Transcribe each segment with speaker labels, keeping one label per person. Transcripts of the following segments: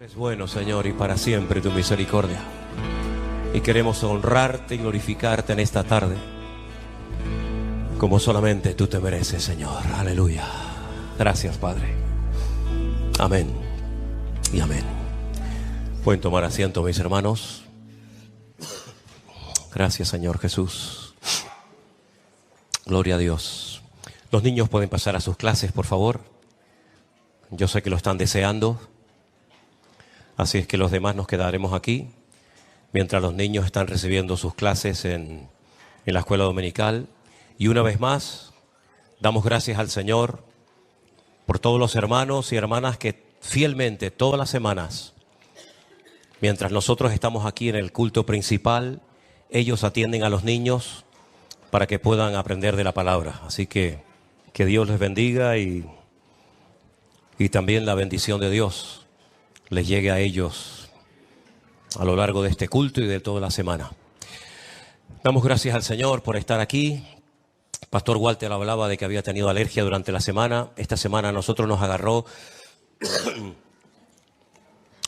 Speaker 1: Eres bueno, Señor, y para siempre tu misericordia. Y queremos honrarte y glorificarte en esta tarde, como solamente tú te mereces, Señor. Aleluya. Gracias, Padre. Amén y amén. Pueden tomar asiento, mis hermanos. Gracias, Señor Jesús. Gloria a Dios. Los niños pueden pasar a sus clases, por favor. Yo sé que lo están deseando. Así es que los demás nos quedaremos aquí mientras los niños están recibiendo sus clases en la escuela dominical. Y una vez más, damos gracias al Señor por todos los hermanos y hermanas que fielmente todas las semanas, mientras nosotros estamos aquí en el culto principal, ellos atienden a los niños para que puedan aprender de la palabra. Así que Dios les bendiga y también la bendición de Dios les llegue a ellos a lo largo de este culto y de toda la semana. Damos gracias al Señor por estar aquí. Pastor Walter hablaba de que había tenido alergia durante la semana. Esta semana a nosotros nos agarró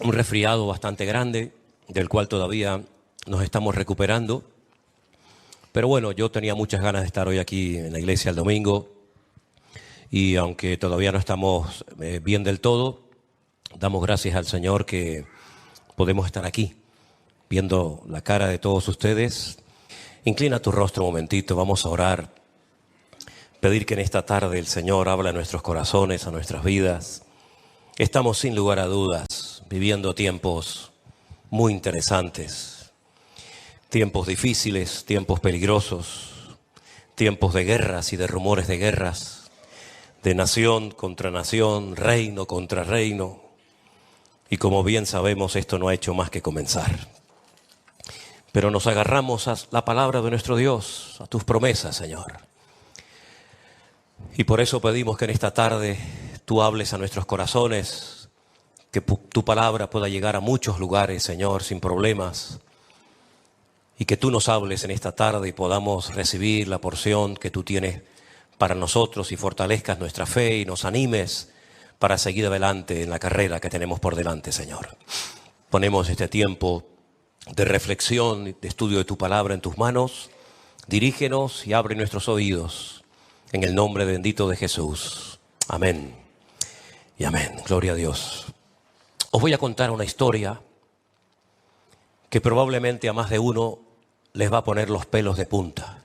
Speaker 1: un resfriado bastante grande, del cual todavía nos estamos recuperando. Pero bueno, yo tenía muchas ganas de estar hoy aquí en la iglesia el domingo. Y aunque todavía no estamos bien del todo, damos gracias al Señor que podemos estar aquí, viendo la cara de todos ustedes. Inclina tu rostro un momentito, vamos a orar. Pedir que en esta tarde el Señor hable a nuestros corazones, a nuestras vidas. Estamos sin lugar a dudas viviendo tiempos muy interesantes, tiempos difíciles, tiempos peligrosos, tiempos de guerras y de rumores de guerras, de nación contra nación, reino contra reino. Y como bien sabemos, esto no ha hecho más que comenzar. Pero nos agarramos a la palabra de nuestro Dios, a tus promesas, Señor. Y por eso pedimos que en esta tarde tú hables a nuestros corazones, que tu palabra pueda llegar a muchos lugares, Señor, sin problemas. Y que tú nos hables en esta tarde y podamos recibir la porción que tú tienes para nosotros y fortalezcas nuestra fe y nos animes para seguir adelante en la carrera que tenemos por delante, Señor. Ponemos este tiempo de reflexión, de estudio de tu palabra en tus manos. Dirígenos y abre nuestros oídos en el nombre bendito de Jesús. Amén y amén. Gloria a Dios. Os voy a contar una historia que probablemente a más de uno les va a poner los pelos de punta.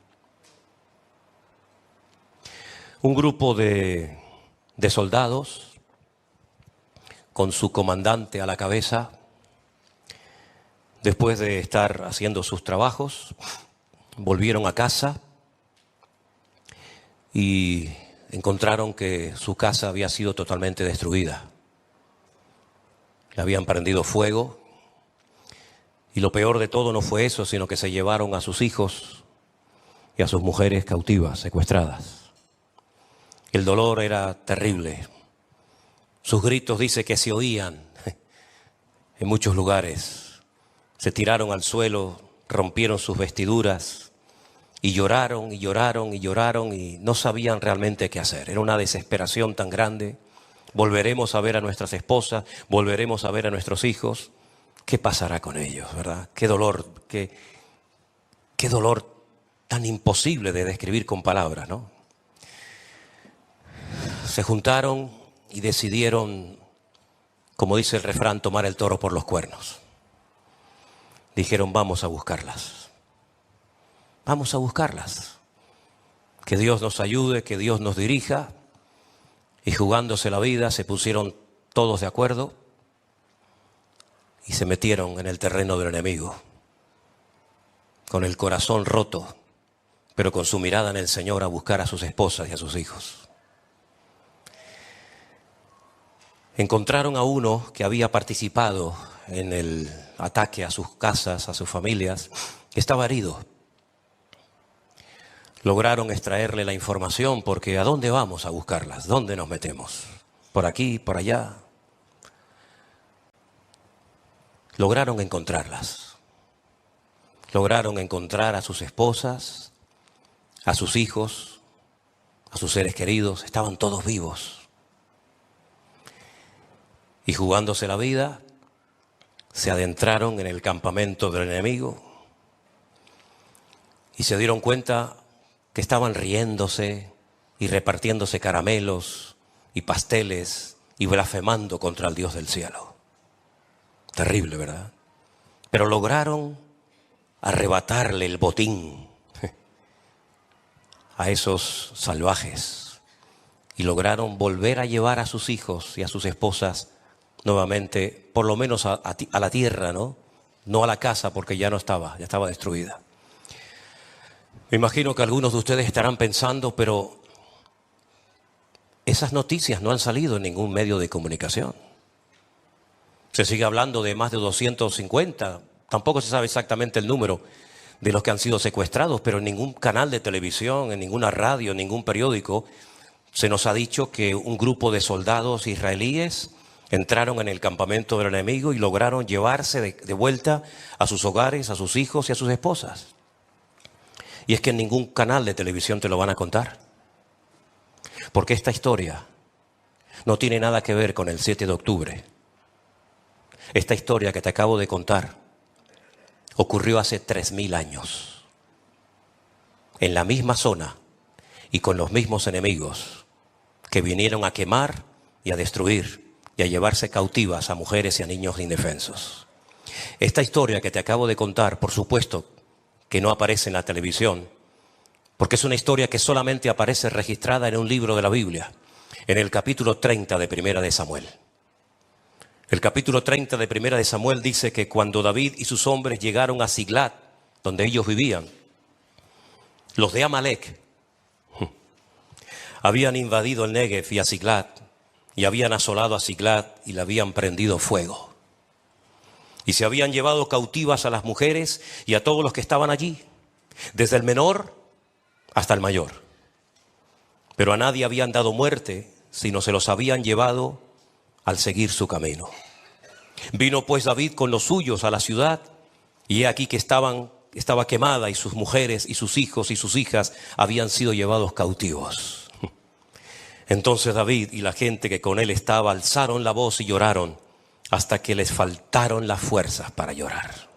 Speaker 1: Un grupo de soldados, con su comandante a la cabeza, después de estar haciendo sus trabajos, volvieron a casa y encontraron que su casa había sido totalmente destruida. Le habían prendido fuego y lo peor de todo no fue eso, sino que se llevaron a sus hijos y a sus mujeres cautivas, secuestradas. El dolor era terrible. Sus gritos dice que se oían en muchos lugares. Se tiraron al suelo, rompieron sus vestiduras y lloraron y lloraron y lloraron y no sabían realmente qué hacer. Era una desesperación tan grande. Volveremos a ver a nuestras esposas, volveremos a ver a nuestros hijos. ¿Qué pasará con ellos, verdad? Qué dolor tan imposible de describir con palabras, ¿no? Se juntaron y decidieron, como dice el refrán, tomar el toro por los cuernos. Dijeron, vamos a buscarlas. Vamos a buscarlas. Que Dios nos ayude, que Dios nos dirija. Y jugándose la vida, se pusieron todos de acuerdo y se metieron en el terreno del enemigo. Con el corazón roto, pero con su mirada en el Señor a buscar a sus esposas y a sus hijos. Encontraron a uno que había participado en el ataque a sus casas, a sus familias, que estaba herido. Lograron extraerle la información porque ¿a dónde vamos a buscarlas? ¿Dónde nos metemos? ¿Por aquí, por allá? Lograron encontrarlas. Lograron encontrar a sus esposas, a sus hijos, a sus seres queridos. Estaban todos vivos. Y jugándose la vida, se adentraron en el campamento del enemigo y se dieron cuenta que estaban riéndose y repartiéndose caramelos y pasteles y blasfemando contra el Dios del cielo. Terrible, ¿verdad? Pero lograron arrebatarle el botín a esos salvajes y lograron volver a llevar a sus hijos y a sus esposas nuevamente, por lo menos a la tierra, ¿no? No a la casa, porque ya no estaba, ya estaba destruida. Me imagino que algunos de ustedes estarán pensando, pero esas noticias no han salido en ningún medio de comunicación. Se sigue hablando de más de 250, tampoco se sabe exactamente el número de los que han sido secuestrados, pero en ningún canal de televisión, en ninguna radio, en ningún periódico, se nos ha dicho que un grupo de soldados israelíes entraron en el campamento del enemigo y lograron llevarse de vuelta a sus hogares, a sus hijos y a sus esposas. Y es que en ningún canal de televisión te lo van a contar. Porque esta historia no tiene nada que ver con el 7 de octubre. Esta historia que te acabo de contar ocurrió hace 3000 años. En la misma zona y con los mismos enemigos que vinieron a quemar y a destruir y a llevarse cautivas a mujeres y a niños indefensos. Esta historia que te acabo de contar, por supuesto, que no aparece en la televisión, porque es una historia que solamente aparece registrada en un libro de la Biblia, en el capítulo 30 de Primera de Samuel. El capítulo 30 de Primera de Samuel dice que cuando David y sus hombres llegaron a Siglat, donde ellos vivían, los de Amalek habían invadido el Negev y a Siglat, y habían asolado a Siglat y le habían prendido fuego. Y se habían llevado cautivas a las mujeres y a todos los que estaban allí, desde el menor hasta el mayor. Pero a nadie habían dado muerte, sino se los habían llevado al seguir su camino. Vino pues David con los suyos a la ciudad, y he aquí que estaba quemada, y sus mujeres y sus hijos y sus hijas habían sido llevados cautivos. Entonces David y la gente que con él estaba alzaron la voz y lloraron hasta que les faltaron las fuerzas para llorar.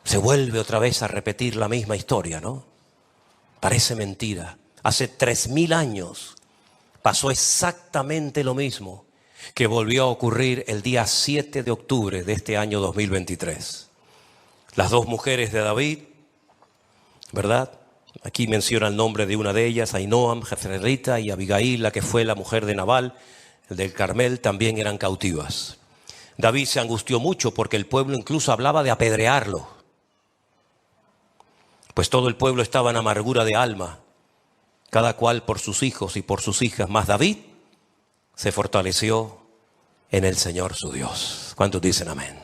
Speaker 1: Se vuelve otra vez a repetir la misma historia, ¿no? Parece mentira. Hace 3000 años pasó exactamente lo mismo que volvió a ocurrir el día 7 de octubre de este año 2023. Las dos mujeres de David, ¿verdad? Aquí menciona el nombre de una de ellas, Ahinoam, Jezreelita, y Abigail, la que fue la mujer de Nabal, el del Carmel, también eran cautivas. David se angustió mucho porque el pueblo incluso hablaba de apedrearlo. Pues todo el pueblo estaba en amargura de alma, cada cual por sus hijos y por sus hijas. Mas David se fortaleció en el Señor su Dios. ¿Cuántos dicen amén?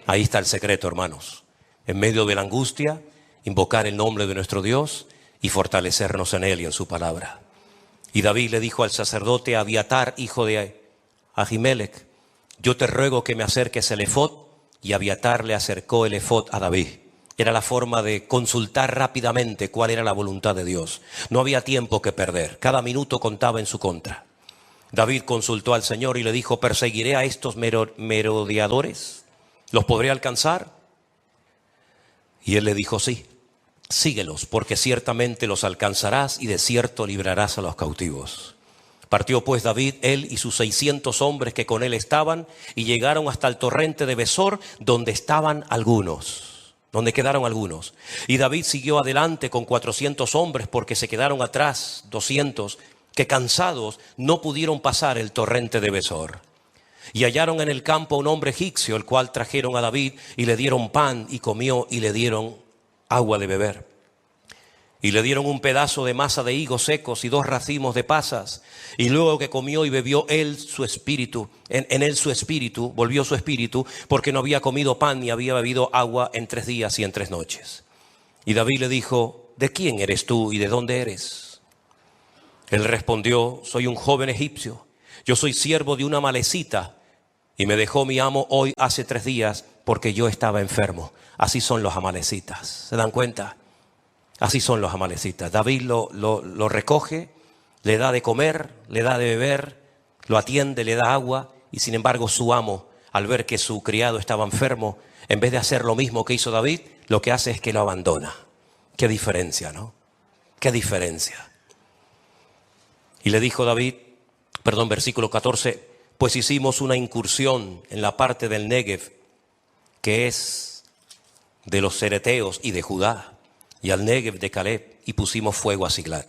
Speaker 1: Ahí está el secreto, hermanos. En medio de la angustia, invocar el nombre de nuestro Dios y fortalecernos en Él y en su palabra. Y David le dijo al sacerdote Abiatar, hijo de Ahimelech: yo te ruego que me acerques el efod. Y Abiatar le acercó el efod a David. Era la forma de consultar rápidamente cuál era la voluntad de Dios. No había tiempo que perder. Cada minuto contaba en su contra. David consultó al Señor y le dijo: ¿perseguiré a estos merodeadores? ¿Los podré alcanzar? Y él le dijo: sí, síguelos, porque ciertamente los alcanzarás y de cierto librarás a los cautivos. Partió pues David, él y sus 600 hombres que con él estaban, y llegaron hasta el torrente de Besor, donde quedaron algunos. Y David siguió adelante con 400 hombres, porque se quedaron atrás 200, que cansados no pudieron pasar el torrente de Besor. Y hallaron en el campo a un hombre egipcio, el cual trajeron a David, y le dieron pan, y comió, y le dieron agua de beber. Y le dieron un pedazo de masa de higos secos y 2 racimos de pasas. Y luego que comió y bebió él su espíritu, en él su espíritu, volvió su espíritu, porque no había comido pan ni había bebido agua en 3 días y en 3 noches. Y David le dijo: ¿de quién eres tú y de dónde eres? Él respondió: soy un joven egipcio. Yo soy siervo de una amalecita, y me dejó mi amo hoy hace 3 días porque yo estaba enfermo. Así son los amalecitas. ¿Se dan cuenta? Así son los amalecitas. David lo recoge, le da de comer, le da de beber, lo atiende, le da agua, y sin embargo su amo al ver que su criado estaba enfermo, en vez de hacer lo mismo que hizo David, lo que hace es que lo abandona. Qué diferencia, ¿no? Qué diferencia. Y le dijo David, versículo 14, pues hicimos una incursión en la parte del Negev, que es de los cereteos y de Judá, y al Negev de Caleb, y pusimos fuego a Siglat.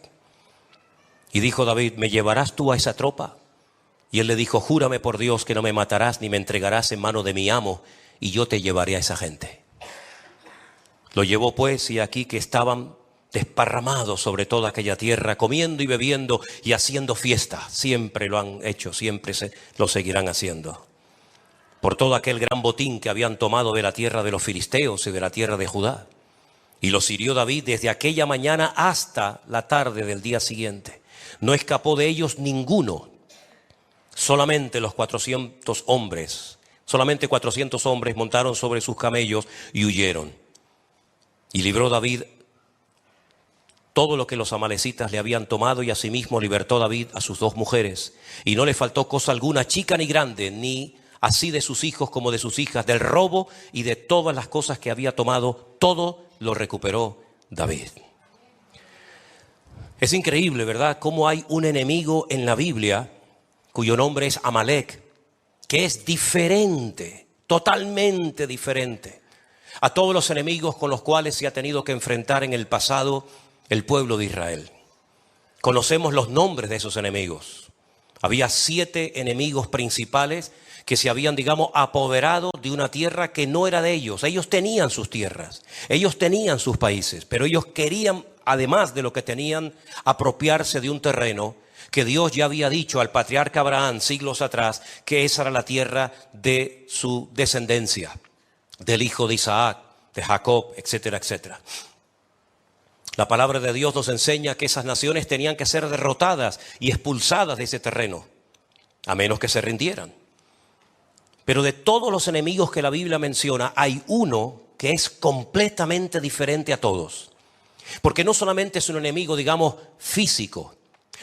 Speaker 1: Y dijo David, ¿me llevarás tú a esa tropa? Y él le dijo, júrame por Dios que no me matarás ni me entregarás en mano de mi amo, y yo te llevaré a esa gente. Lo llevó pues, y aquí que estaban desparramados sobre toda aquella tierra, comiendo y bebiendo y haciendo fiesta. Siempre lo han hecho, siempre lo seguirán haciendo. Por todo aquel gran botín que habían tomado de la tierra de los filisteos y de la tierra de Judá. Y los hirió David desde aquella mañana hasta la tarde del día siguiente. No escapó de ellos ninguno. Solamente 400 hombres montaron sobre sus camellos y huyeron. Y libró David todo lo que los amalecitas le habían tomado, y asimismo libertó David a sus 2 mujeres. Y no le faltó cosa alguna, chica ni grande, ni así de sus hijos como de sus hijas, del robo y de todas las cosas que había tomado, todo lo recuperó David. Es increíble, ¿verdad?, cómo hay un enemigo en la Biblia cuyo nombre es Amalek, que es diferente, totalmente diferente a todos los enemigos con los cuales se ha tenido que enfrentar en el pasado el pueblo de Israel. Conocemos los nombres de esos enemigos. Había 7 enemigos principales que se habían, apoderado de una tierra que no era de ellos. Ellos tenían sus tierras, ellos tenían sus países, pero ellos querían, además de lo que tenían, apropiarse de un terreno que Dios ya había dicho al patriarca Abraham siglos atrás que esa era la tierra de su descendencia, del hijo de Isaac, de Jacob, etcétera, etcétera. La palabra de Dios nos enseña que esas naciones tenían que ser derrotadas y expulsadas de ese terreno, a menos que se rindieran. Pero de todos los enemigos que la Biblia menciona, hay uno que es completamente diferente a todos. Porque no solamente es un enemigo, físico,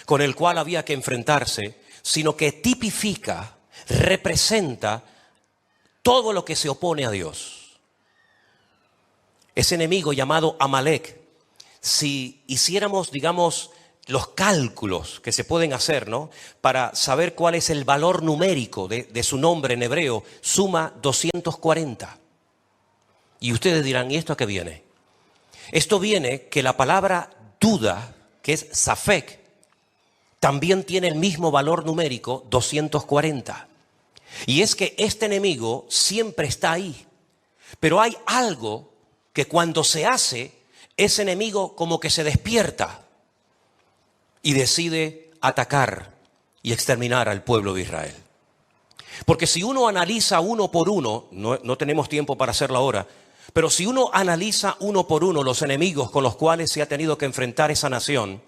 Speaker 1: con el cual había que enfrentarse, sino que tipifica, representa todo lo que se opone a Dios. Ese enemigo llamado Amalek, si hiciéramos, los cálculos que se pueden hacer, ¿no?, para saber cuál es el valor numérico de su nombre en hebreo, suma 240. Y ustedes dirán, ¿y esto a qué viene? Esto viene que la palabra duda, que es safek, también tiene el mismo valor numérico, 240. Y es que este enemigo siempre está ahí. Pero hay algo que cuando se hace, ese enemigo como que se despierta y decide atacar y exterminar al pueblo de Israel. Porque si uno analiza uno por uno, no tenemos tiempo para hacerlo ahora, pero si uno analiza uno por uno los enemigos con los cuales se ha tenido que enfrentar esa nación,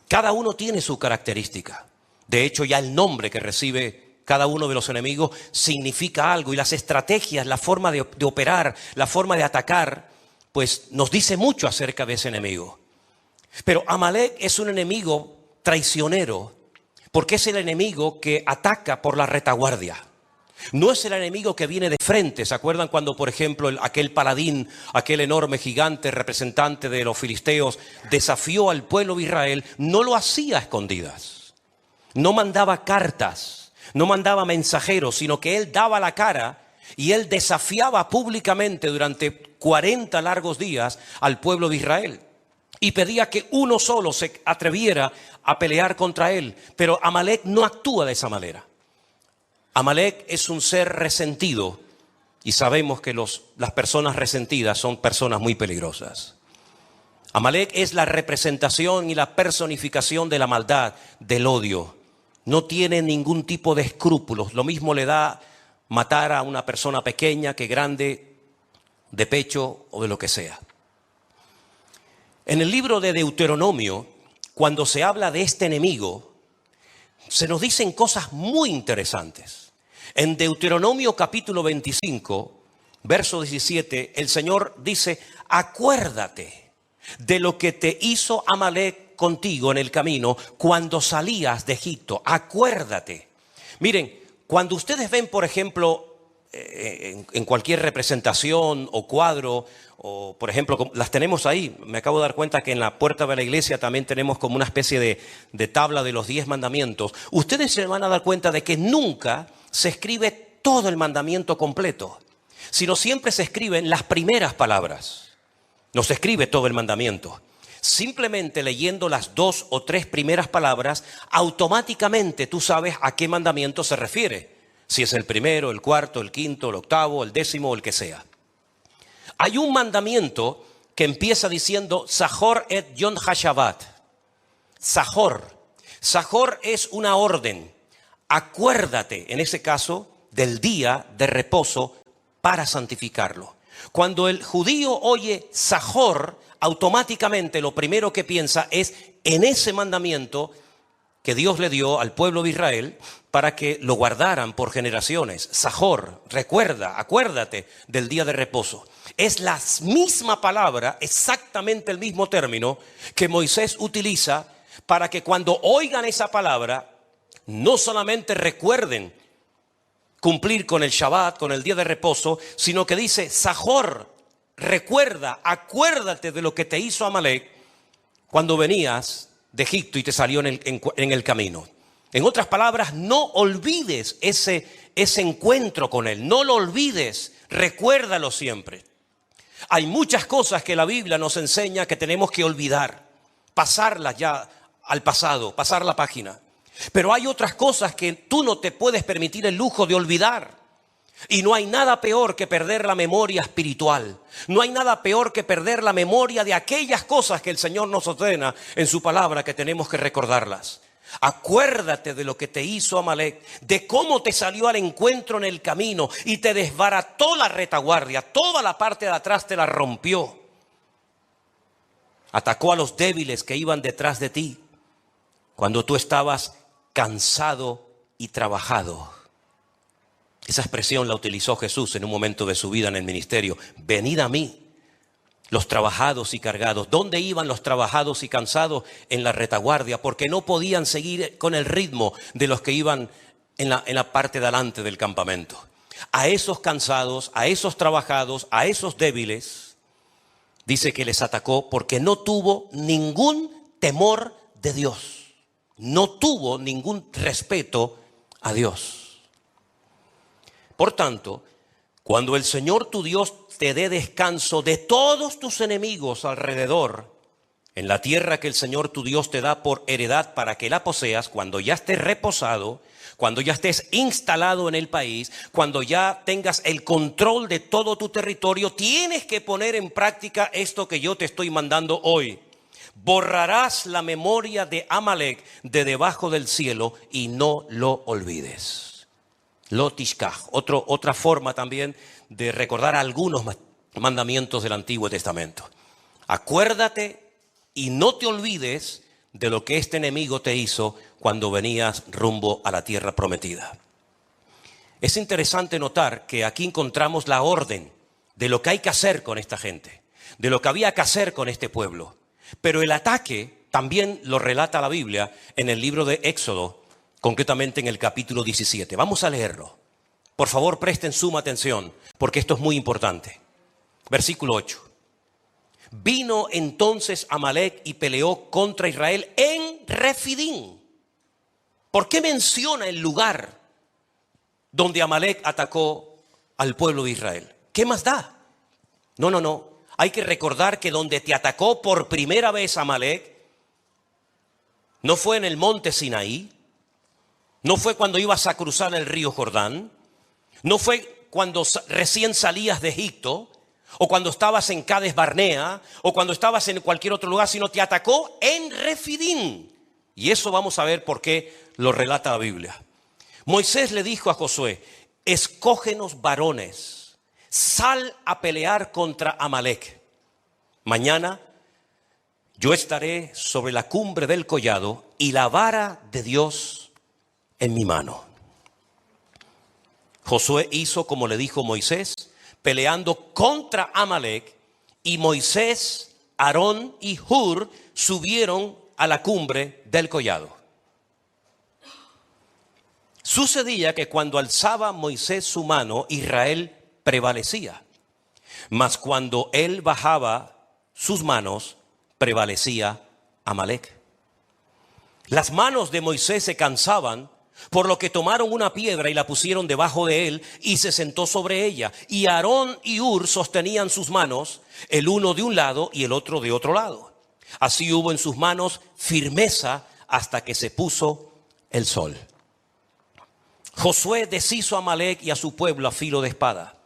Speaker 1: cada uno tiene su característica. De hecho, ya el nombre que recibe cada uno de los enemigos significa algo, y las estrategias, la forma de operar, la forma de atacar, pues nos dice mucho acerca de ese enemigo. Pero Amalek es un enemigo traicionero, porque es el enemigo que ataca por la retaguardia. No es el enemigo que viene de frente. ¿Se acuerdan cuando, por ejemplo, aquel paladín, aquel enorme gigante representante de los filisteos, desafió al pueblo de Israel? No lo hacía a escondidas. No mandaba cartas, no mandaba mensajeros, sino que él daba la cara y él desafiaba públicamente durante 40 largos días al pueblo de Israel. Y pedía que uno solo se atreviera a pelear contra él. Pero Amalek no actúa de esa manera. Amalek es un ser resentido, y sabemos que las personas resentidas son personas muy peligrosas. Amalek es la representación y la personificación de la maldad, del odio. No tiene ningún tipo de escrúpulos. Lo mismo le da matar a una persona pequeña que grande, de pecho o de lo que sea. En el libro de Deuteronomio, cuando se habla de este enemigo, se nos dicen cosas muy interesantes. En Deuteronomio capítulo 25, verso 17, el Señor dice: acuérdate de lo que te hizo Amalek contigo en el camino cuando salías de Egipto. Acuérdate. Miren, cuando ustedes ven, por ejemplo, en cualquier representación o cuadro, o por ejemplo, las tenemos ahí. Me acabo de dar cuenta que en la puerta de la iglesia también tenemos como una especie de tabla de los 10 mandamientos. Ustedes se van a dar cuenta de que nunca se escribe todo el mandamiento completo, sino siempre se escriben las primeras palabras. No se escribe todo el mandamiento. Simplemente leyendo las 2 o 3 primeras palabras, automáticamente tú sabes a qué mandamiento se refiere. Si es el primero, el cuarto, el quinto, el octavo, el décimo o el que sea. Hay un mandamiento que empieza diciendo Zahor et Yom HaShabbat. Zahor. Zahor es una orden. Acuérdate, en ese caso, del día de reposo para santificarlo. Cuando el judío oye Zahor, automáticamente lo primero que piensa es en ese mandamiento que Dios le dio al pueblo de Israel para que lo guardaran por generaciones. Zahor, recuerda, acuérdate del día de reposo. Es la misma palabra, exactamente el mismo término que Moisés utiliza para que cuando oigan esa palabra, no solamente recuerden cumplir con el Shabbat, con el día de reposo, sino que dice, Zahor, recuerda, acuérdate de lo que te hizo Amalek cuando venías de Egipto y te salió en el camino. En otras palabras, no olvides ese encuentro con él, no lo olvides, recuérdalo siempre. Hay muchas cosas que la Biblia nos enseña que tenemos que olvidar, pasarlas ya al pasado, pasar la página. Pero hay otras cosas que tú no te puedes permitir el lujo de olvidar. Y no hay nada peor que perder la memoria espiritual. No hay nada peor que perder la memoria de aquellas cosas que el Señor nos ordena en su palabra, que tenemos que recordarlas. Acuérdate de lo que te hizo Amalek, de cómo te salió al encuentro en el camino y te desbarató la retaguardia, toda la parte de atrás te la rompió. Atacó a los débiles que iban detrás de ti cuando tú estabas cansado y trabajado. Esa expresión la utilizó Jesús en un momento de su vida en el ministerio. Venid a mí, los trabajados y cargados. ¿Dónde iban los trabajados y cansados? En la retaguardia, porque no podían seguir con el ritmo de los que iban en la parte de adelante del campamento. A esos cansados, a esos trabajados, a esos débiles, dice que les atacó porque no tuvo ningún temor de Dios. No tuvo ningún respeto a Dios. Por tanto, cuando el Señor tu Dios te dé descanso de todos tus enemigos alrededor, en la tierra que el Señor tu Dios te da por heredad para que la poseas, cuando ya estés reposado, cuando ya estés instalado en el país, cuando ya tengas el control de todo tu territorio, tienes que poner en práctica esto que yo te estoy mandando hoy. Borrarás la memoria de Amalek de debajo del cielo y no lo olvides. Lo tishkach, otra forma también de recordar algunos mandamientos del Antiguo Testamento. Acuérdate y no te olvides de lo que este enemigo te hizo cuando venías rumbo a la tierra prometida. Es interesante notar que aquí encontramos la orden de lo que hay que hacer con esta gente, de lo que había que hacer con este pueblo. Pero el ataque también lo relata la Biblia en el libro de Éxodo, concretamente en el capítulo 17. Vamos a leerlo. Por favor, presten suma atención, porque esto es muy importante. Versículo 8. Vino entonces Amalek y peleó contra Israel en Refidim. ¿Por qué menciona el lugar donde Amalek atacó al pueblo de Israel? ¿Qué más da? No. Hay que recordar que donde te atacó por primera vez Amalek no fue en el monte Sinaí, no fue cuando ibas a cruzar el río Jordán, no fue cuando recién salías de Egipto, o cuando estabas en Cades Barnea, o cuando estabas en cualquier otro lugar, sino te atacó en Refidim. Y eso vamos a ver por qué lo relata la Biblia. Moisés le dijo a Josué, escógenos varones, sal a pelear contra Amalek. Mañana yo estaré sobre la cumbre del collado y la vara de Dios en mi mano. Josué hizo como le dijo Moisés, peleando contra Amalek, y Moisés, Aarón y Hur subieron a la cumbre del collado. Sucedía que cuando alzaba Moisés su mano, Israel prevalecía. Mas cuando él bajaba sus manos, prevalecía Amalec. Las manos de Moisés se cansaban, por lo que tomaron una piedra y la pusieron debajo de él y se sentó sobre ella. Y Aarón y Hur sostenían sus manos, el uno de un lado y el otro de otro lado. Así hubo en sus manos firmeza hasta que se puso el sol. Josué deshizo a Amalec y a su pueblo a filo de espada.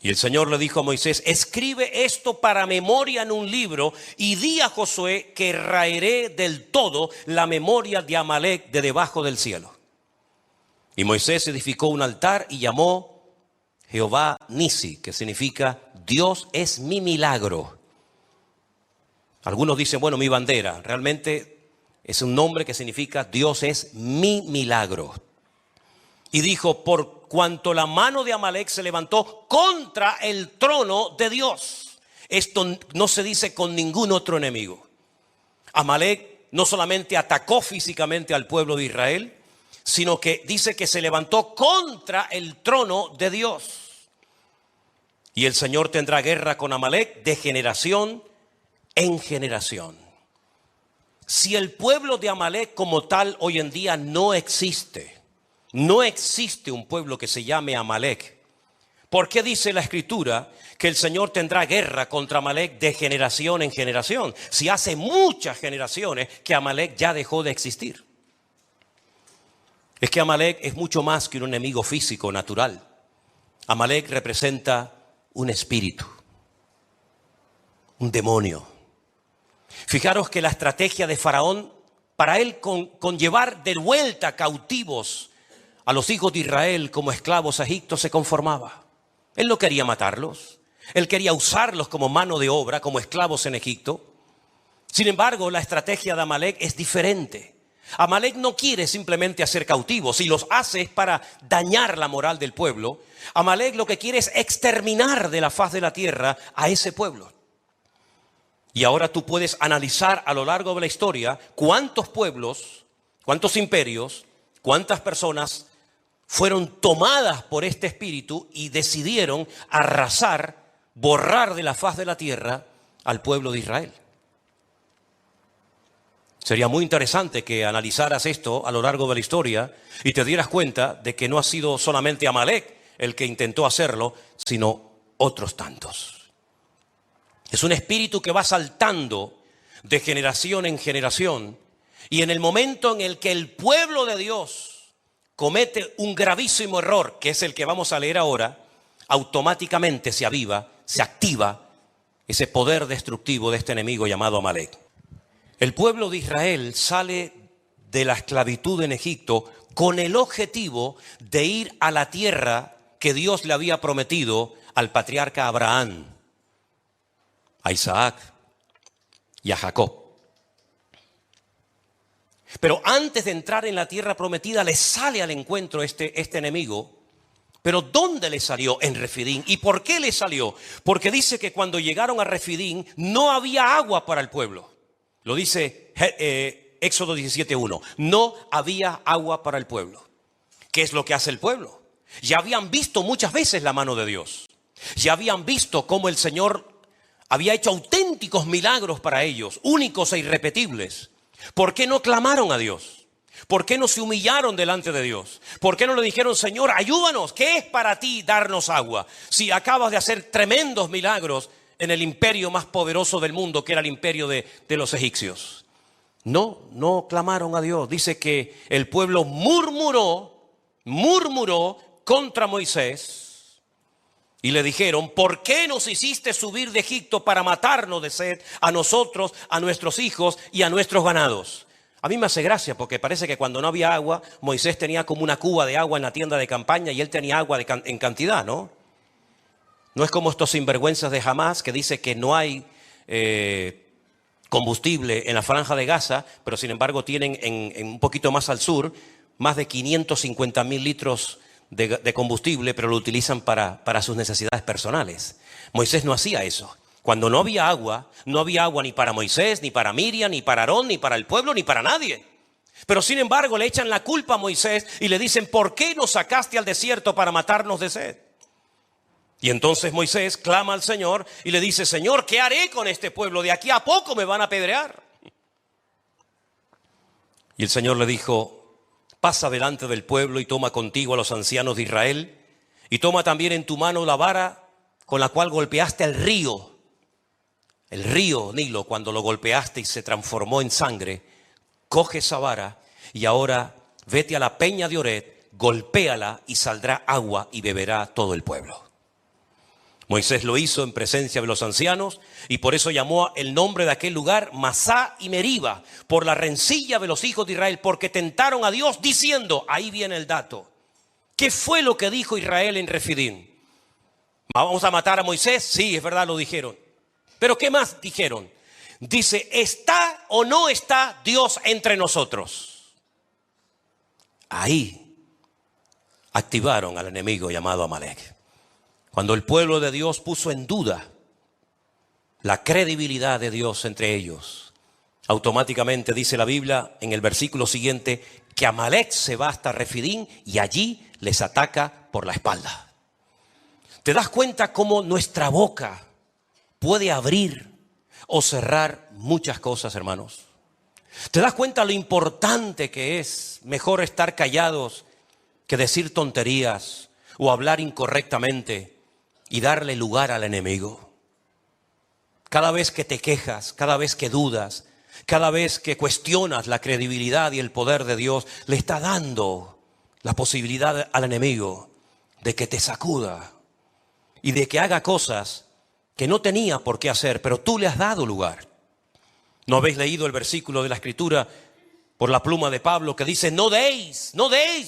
Speaker 1: Y el Señor le dijo a Moisés: escribe esto para memoria en un libro y di a Josué que raeré del todo la memoria de Amalec de debajo del cielo. Y Moisés edificó un altar y llamó Jehová Nisi, que significa Dios es mi milagro. Algunos dicen, bueno, mi bandera. Realmente es un nombre que significa Dios es mi milagro. Y dijo: por cuanto la mano de Amalec se levantó contra el trono de Dios. Esto no se dice con ningún otro enemigo. Amalec no solamente atacó físicamente al pueblo de Israel, sino que dice que se levantó contra el trono de Dios. Y el Señor tendrá guerra con Amalec de generación en generación. Si el pueblo de Amalec como tal hoy en día no existe un pueblo que se llame Amalec, ¿por qué dice la Escritura que el Señor tendrá guerra contra Amalec de generación en generación? Si hace muchas generaciones que Amalec ya dejó de existir. Es que Amalec es mucho más que un enemigo físico natural. Amalec representa un espíritu, un demonio. Fijaros que la estrategia de Faraón, para él con llevar de vuelta cautivos a los hijos de Israel como esclavos a Egipto, se conformaba. Él no quería matarlos. Él quería usarlos como mano de obra, como esclavos en Egipto. Sin embargo, la estrategia de Amalec es diferente. Amalec no quiere simplemente hacer cautivos. Si los hace es para dañar la moral del pueblo. Amalec lo que quiere es exterminar de la faz de la tierra a ese pueblo. Y ahora tú puedes analizar a lo largo de la historia cuántos pueblos, cuántos imperios, cuántas personas fueron tomadas por este espíritu y decidieron arrasar, borrar de la faz de la tierra al pueblo de Israel. Sería muy interesante que analizaras esto a lo largo de la historia y te dieras cuenta de que no ha sido solamente Amalec el que intentó hacerlo, sino otros tantos. Es un espíritu que va saltando de generación en generación, y en el momento en el que el pueblo de Dios comete un gravísimo error, que es el que vamos a leer ahora, automáticamente se aviva, se activa ese poder destructivo de este enemigo llamado Amalec. El pueblo de Israel sale de la esclavitud en Egipto con el objetivo de ir a la tierra que Dios le había prometido al patriarca Abraham, a Isaac y a Jacob. Pero antes de entrar en la tierra prometida, le sale al encuentro este enemigo. ¿Pero dónde le salió? En Refidín. ¿Y por qué le salió? Porque dice que cuando llegaron a Refidín no había agua para el pueblo. Lo dice Éxodo 17:1. No había agua para el pueblo. ¿Qué es lo que hace el pueblo? Ya habían visto muchas veces la mano de Dios. Ya habían visto cómo el Señor había hecho auténticos milagros para ellos, únicos e irrepetibles. ¿Por qué no clamaron a Dios? ¿Por qué no se humillaron delante de Dios? ¿Por qué no le dijeron: Señor, ayúdanos? ¿Qué es para ti darnos agua? Si acabas de hacer tremendos milagros en el imperio más poderoso del mundo, que era el imperio de los egipcios. No clamaron a Dios. Dice que el pueblo murmuró contra Moisés. Y le dijeron: ¿por qué nos hiciste subir de Egipto para matarnos de sed a nosotros, a nuestros hijos y a nuestros ganados? A mí me hace gracia porque parece que cuando no había agua, Moisés tenía como una cuba de agua en la tienda de campaña y él tenía agua en cantidad, ¿no? No es como estos sinvergüenzas de Hamás que dice que no hay combustible en la franja de Gaza, pero sin embargo tienen en un poquito más al sur más de 550.000 litros de combustible, pero lo utilizan para sus necesidades personales. Moisés no hacía eso. Cuando no había agua ni para Moisés, ni para Miriam, ni para Aarón, ni para el pueblo, ni para nadie. Pero sin embargo le echan la culpa a Moisés y le dicen, ¿por qué nos sacaste al desierto para matarnos de sed? Y entonces Moisés clama al Señor y le dice, Señor, ¿qué haré con este pueblo? De aquí a poco me van a apedrear. Y el Señor le dijo, pasa delante del pueblo y toma contigo a los ancianos de Israel y toma también en tu mano la vara con la cual golpeaste el río Nilo, cuando lo golpeaste y se transformó en sangre. Coge esa vara y ahora vete a la peña de Oret, golpéala y saldrá agua y beberá todo el pueblo. Moisés lo hizo en presencia de los ancianos y por eso llamó el nombre de aquel lugar Masá y Meriba, por la rencilla de los hijos de Israel, porque tentaron a Dios diciendo, ahí viene el dato, ¿qué fue lo que dijo Israel en Refidim? ¿Vamos a matar a Moisés? Sí, es verdad, lo dijeron. Pero ¿qué más dijeron? Dice, ¿está o no está Dios entre nosotros? Ahí activaron al enemigo llamado Amalek. Cuando el pueblo de Dios puso en duda la credibilidad de Dios entre ellos, automáticamente dice la Biblia en el versículo siguiente que Amalek se va hasta Refidim y allí les ataca por la espalda. ¿Te das cuenta cómo nuestra boca puede abrir o cerrar muchas cosas, hermanos? ¿Te das cuenta lo importante que es? Mejor estar callados que decir tonterías o hablar incorrectamente y darle lugar al enemigo. Cada vez que te quejas, cada vez que dudas, cada vez que cuestionas la credibilidad y el poder de Dios, le está dando la posibilidad al enemigo de que te sacuda y de que haga cosas que no tenía por qué hacer, pero tú le has dado lugar. ¿No habéis leído el versículo de la Escritura por la pluma de Pablo que dice, no deis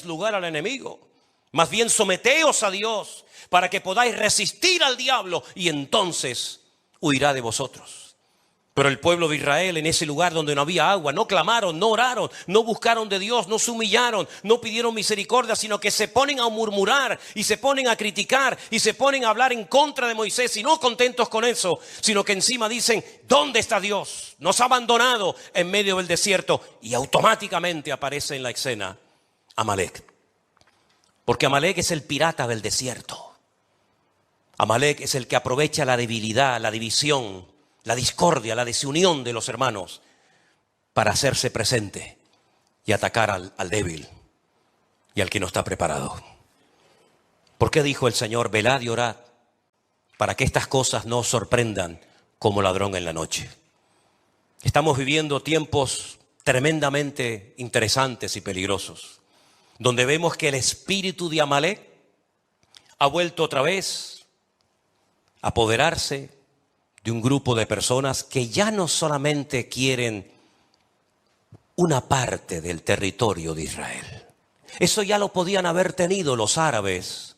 Speaker 1: lugar al enemigo, más bien someteos a Dios para que podáis resistir al diablo y entonces huirá de vosotros? Pero el pueblo de Israel en ese lugar donde no había agua, no clamaron, no oraron, no buscaron de Dios, no se humillaron, no pidieron misericordia, sino que se ponen a murmurar y se ponen a criticar y se ponen a hablar en contra de Moisés y no contentos con eso, sino que encima dicen, ¿dónde está Dios? Nos ha abandonado en medio del desierto y automáticamente aparece en la escena Amalek. Porque Amalek es el pirata del desierto. Amalek es el que aprovecha la debilidad, la división, la discordia, la desunión de los hermanos para hacerse presente y atacar al débil y al que no está preparado. ¿Por qué dijo el Señor, velad y orad para que estas cosas no os sorprendan como ladrón en la noche? Estamos viviendo tiempos tremendamente interesantes y peligrosos, donde vemos que el espíritu de Amalek ha vuelto otra vez a apoderarse de un grupo de personas que ya no solamente quieren una parte del territorio de Israel. Eso ya lo podían haber tenido los árabes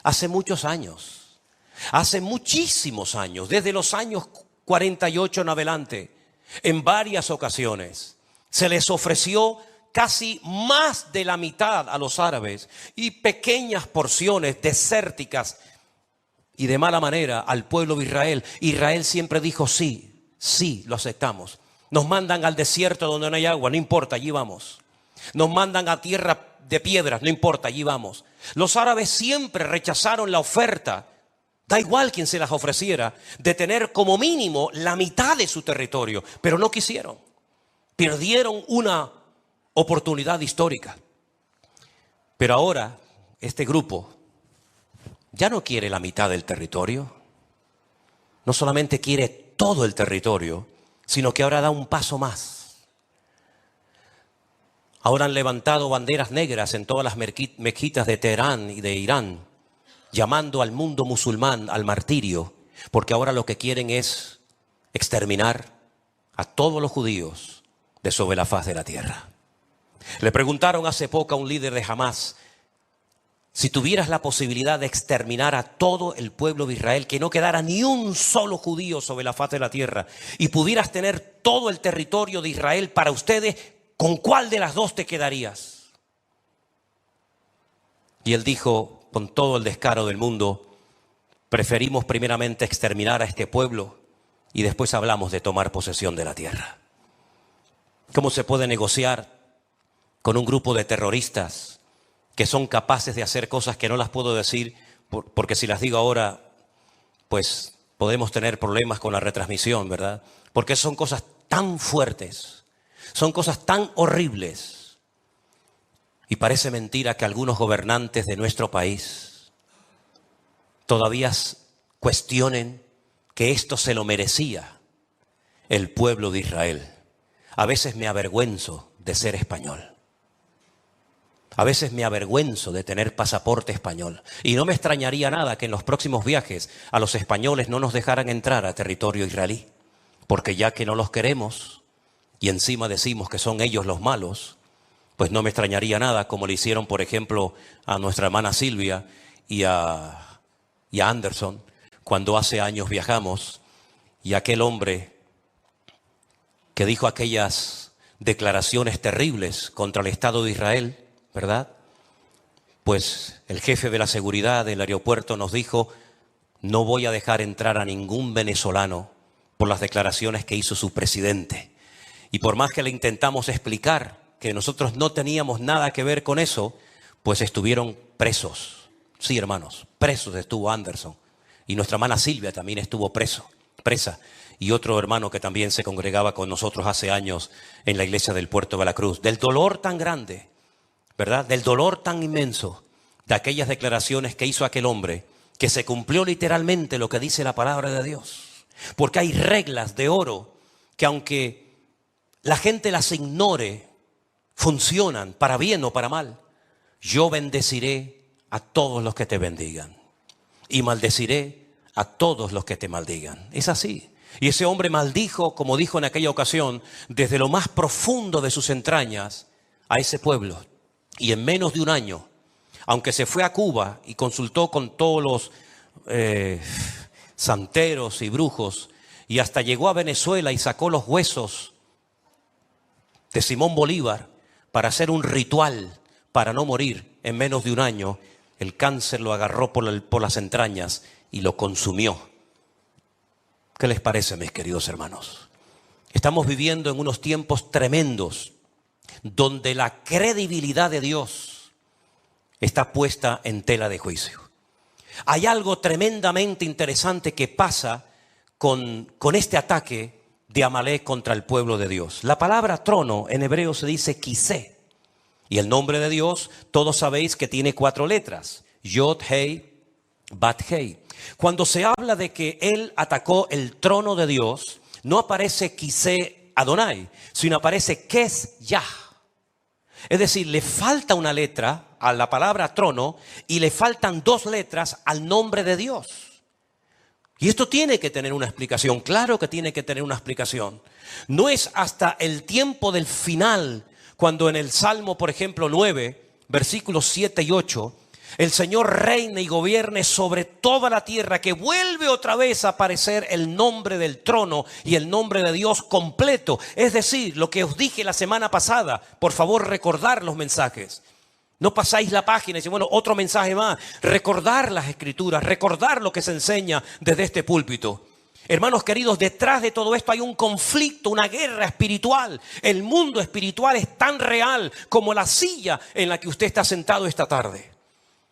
Speaker 1: hace muchos años, hace muchísimos años, desde los años 48 en adelante, en varias ocasiones. Se les ofreció casi más de la mitad a los árabes y pequeñas porciones desérticas y de mala manera al pueblo de Israel. Israel siempre dijo sí, lo aceptamos. Nos mandan al desierto donde no hay agua, no importa, allí vamos. Nos mandan a tierra de piedras, no importa, allí vamos. Los árabes siempre rechazaron la oferta, da igual quien se las ofreciera, de tener como mínimo la mitad de su territorio, pero no quisieron. Perdieron una oportunidad histórica. Pero ahora este grupo ya no quiere la mitad del territorio, no solamente quiere todo el territorio, sino que ahora da un paso más. Ahora han levantado banderas negras en todas las mezquitas de Teherán y de Irán, llamando al mundo musulmán al martirio, porque ahora lo que quieren es exterminar a todos los judíos de sobre la faz de la tierra. Le preguntaron hace poco a un líder de Hamás, si tuvieras la posibilidad de exterminar a todo el pueblo de Israel, que no quedara ni un solo judío sobre la faz de la tierra, y pudieras tener todo el territorio de Israel para ustedes, ¿con cuál de las dos te quedarías? Y él dijo, con todo el descaro del mundo, preferimos primeramente exterminar a este pueblo y después hablamos de tomar posesión de la tierra. ¿Cómo se puede negociar con un grupo de terroristas que son capaces de hacer cosas que no las puedo decir porque si las digo ahora, pues podemos tener problemas con la retransmisión, ¿verdad? Porque son cosas tan fuertes, son cosas tan horribles. Y parece mentira que algunos gobernantes de nuestro país todavía cuestionen que esto se lo merecía el pueblo de Israel. A veces me avergüenzo de ser español. A veces me avergüenzo de tener pasaporte español. Y no me extrañaría nada que en los próximos viajes a los españoles no nos dejaran entrar a territorio israelí. Porque ya que no los queremos y encima decimos que son ellos los malos, pues no me extrañaría nada como le hicieron, por ejemplo, a nuestra hermana Silvia y a Anderson cuando hace años viajamos y aquel hombre que dijo aquellas declaraciones terribles contra el Estado de Israel, ¿verdad? Pues el jefe de la seguridad del aeropuerto nos dijo: no voy a dejar entrar a ningún venezolano por las declaraciones que hizo su presidente. Y por más que le intentamos explicar que nosotros no teníamos nada que ver con eso, pues estuvieron presos. Sí, hermanos, presos estuvo Anderson. Y nuestra hermana Silvia también estuvo presa. Y otro hermano que también se congregaba con nosotros hace años en la iglesia del Puerto de la Cruz. Del dolor tan grande, ¿verdad? Del dolor tan inmenso de aquellas declaraciones que hizo aquel hombre, que se cumplió literalmente lo que dice la palabra de Dios. Porque hay reglas de oro que aunque la gente las ignore, funcionan para bien o para mal. Yo bendeciré a todos los que te bendigan y maldeciré a todos los que te maldigan. Es así. Y ese hombre maldijo, como dijo en aquella ocasión, desde lo más profundo de sus entrañas a ese pueblo. Y en menos de un año, aunque se fue a Cuba y consultó con todos los santeros y brujos, y hasta llegó a Venezuela y sacó los huesos de Simón Bolívar para hacer un ritual para no morir, en menos de un año el cáncer lo agarró por las entrañas y lo consumió. ¿Qué les parece, mis queridos hermanos? Estamos viviendo en unos tiempos tremendos donde la credibilidad de Dios está puesta en tela de juicio. Hay algo tremendamente interesante que pasa con este ataque de Amalek contra el pueblo de Dios. La palabra trono en hebreo se dice Kisé. Y el nombre de Dios, todos sabéis que tiene 4 letras. Yod, Hei, Bat, Hei. Cuando se habla de que él atacó el trono de Dios, no aparece Kisé Adonai, sino aparece Kes Yah. Es decir, le falta una letra a la palabra trono y le faltan 2 letras al nombre de Dios. Y esto tiene que tener una explicación, claro que tiene que tener una explicación. No es hasta el tiempo del final, cuando en el Salmo, por ejemplo, 9, versículos 7 y 8, el Señor reine y gobierne sobre toda la tierra, que vuelve otra vez a aparecer el nombre del trono y el nombre de Dios completo. Es decir, lo que os dije la semana pasada, por favor recordar los mensajes. No pasáis la página y decís, bueno, otro mensaje más. Recordar las escrituras, recordar lo que se enseña desde este púlpito. Hermanos queridos, detrás de todo esto hay un conflicto, una guerra espiritual. El mundo espiritual es tan real como la silla en la que usted está sentado esta tarde.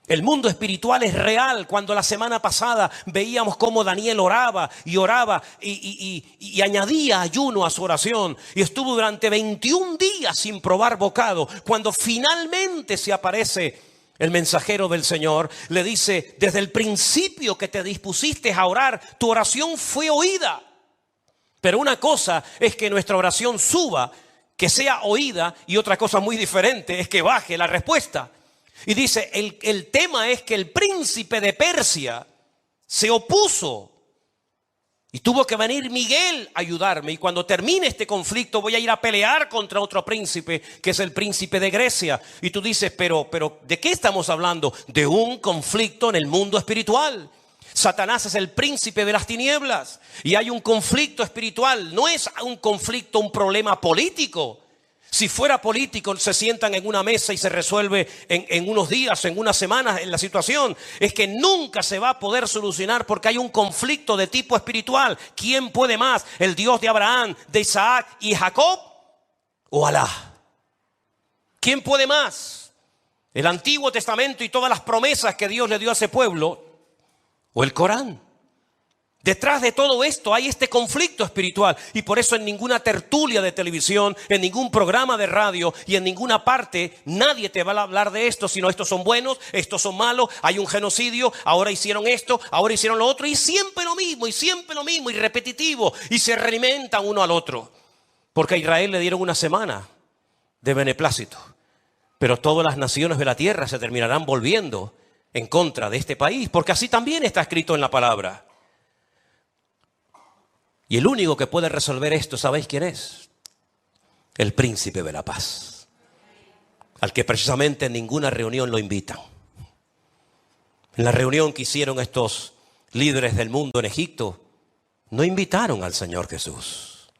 Speaker 1: El mundo espiritual es real. Cuando la semana pasada veíamos cómo Daniel oraba y añadía ayuno a su oración. Y estuvo durante 21 días sin probar bocado. Cuando finalmente se aparece el mensajero del Señor, le dice: desde el principio que te dispusiste a orar, tu oración fue oída. Pero una cosa es que nuestra oración suba, que sea oída, y otra cosa muy diferente es que baje la respuesta. Y dice, el tema es que el príncipe de Persia se opuso y tuvo que venir Miguel a ayudarme. Y cuando termine este conflicto voy a ir a pelear contra otro príncipe, que es el príncipe de Grecia. Y tú dices, pero ¿de qué estamos hablando? De un conflicto en el mundo espiritual. Satanás es el príncipe de las tinieblas y hay un conflicto espiritual. No es un conflicto, un problema político. Si fuera político, se sientan en una mesa y se resuelve en unos días, en unas semanas en la situación. Es que nunca se va a poder solucionar porque hay un conflicto de tipo espiritual. ¿Quién puede más? ¿El Dios de Abraham, de Isaac y Jacob? ¿O Alá? ¿Quién puede más? ¿El Antiguo Testamento y todas las promesas que Dios le dio a ese pueblo? ¿O el Corán? Detrás de todo esto hay este conflicto espiritual y por eso en ninguna tertulia de televisión, en ningún programa de radio y en ninguna parte nadie te va a hablar de esto, sino estos son buenos, estos son malos, hay un genocidio, ahora hicieron esto, ahora hicieron lo otro y siempre lo mismo y repetitivo y se realimentan uno al otro. Porque a Israel le dieron una semana de beneplácito, pero todas las naciones de la tierra se terminarán volviendo en contra de este país, porque así también está escrito en la palabra. Y el único que puede resolver esto, ¿sabéis quién es? El príncipe de la paz, al que precisamente en ninguna reunión lo invitan. En la reunión que hicieron estos líderes del mundo en Egipto, no invitaron al Señor Jesús.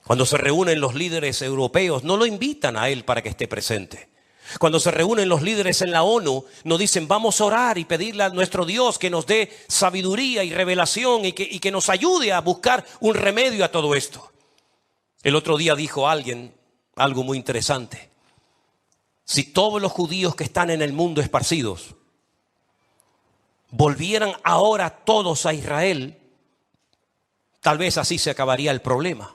Speaker 1: Cuando se reúnen los líderes europeos, no lo invitan a Él para que esté presente. Cuando se reúnen los líderes en la ONU, nos dicen vamos a orar y pedirle a nuestro Dios que nos dé sabiduría y revelación y que nos ayude a buscar un remedio a todo esto. El otro día dijo alguien algo muy interesante. Si todos los judíos que están en el mundo esparcidos volvieran ahora todos a Israel, tal vez así se acabaría el problema.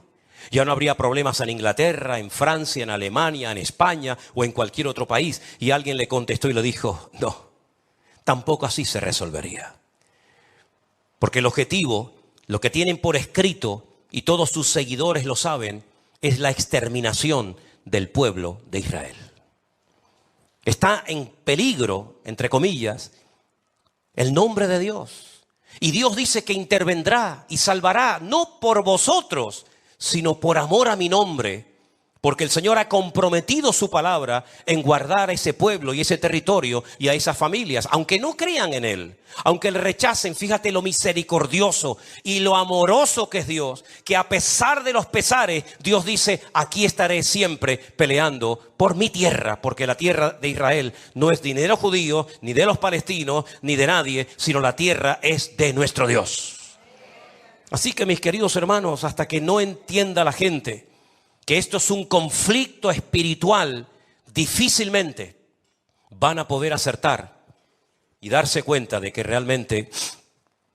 Speaker 1: Ya no habría problemas en Inglaterra, en Francia, en Alemania, en España o en cualquier otro país. Y alguien le contestó y le dijo, no, tampoco así se resolvería. Porque el objetivo, lo que tienen por escrito, y todos sus seguidores lo saben, es la exterminación del pueblo de Israel. Está en peligro, entre comillas, el nombre de Dios. Y Dios dice que intervendrá y salvará, no por vosotros, sino por amor a mi nombre, porque el Señor ha comprometido su palabra en guardar a ese pueblo y ese territorio y a esas familias, aunque no crean en Él, aunque le rechacen. Fíjate lo misericordioso y lo amoroso que es Dios, que a pesar de los pesares, Dios dice, aquí estaré siempre peleando por mi tierra, porque la tierra de Israel no es ni de los judíos, ni de los palestinos, ni de nadie, sino la tierra es de nuestro Dios. Así que mis queridos hermanos, hasta que no entienda la gente que esto es un conflicto espiritual, difícilmente van a poder acertar y darse cuenta de que realmente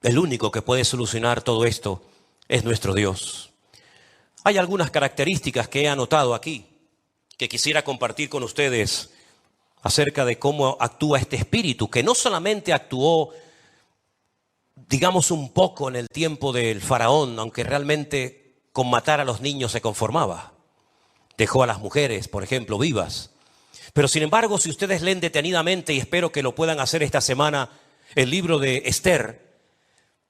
Speaker 1: el único que puede solucionar todo esto es nuestro Dios. Hay algunas características que he anotado aquí que quisiera compartir con ustedes acerca de cómo actúa este espíritu, que no solamente actuó digamos un poco en el tiempo del faraón, aunque realmente con matar a los niños se conformaba. Dejó a las mujeres, por ejemplo, vivas. Pero sin embargo, si ustedes leen detenidamente, y espero que lo puedan hacer esta semana, el libro de Esther,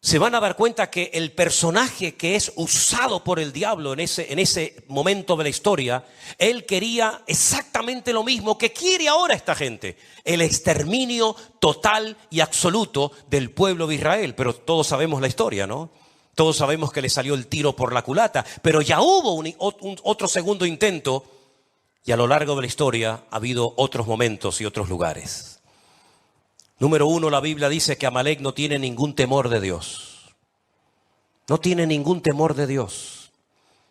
Speaker 1: se van a dar cuenta que el personaje que es usado por el diablo en ese momento de la historia, él quería exactamente lo mismo que quiere ahora esta gente: el exterminio total y absoluto del pueblo de Israel. Pero todos sabemos la historia, ¿no? Todos sabemos que le salió el tiro por la culata, pero ya hubo otro segundo intento, y a lo largo de la historia ha habido otros momentos y otros lugares. Número 1, la Biblia dice que Amalek no tiene ningún temor de Dios. No tiene ningún temor de Dios.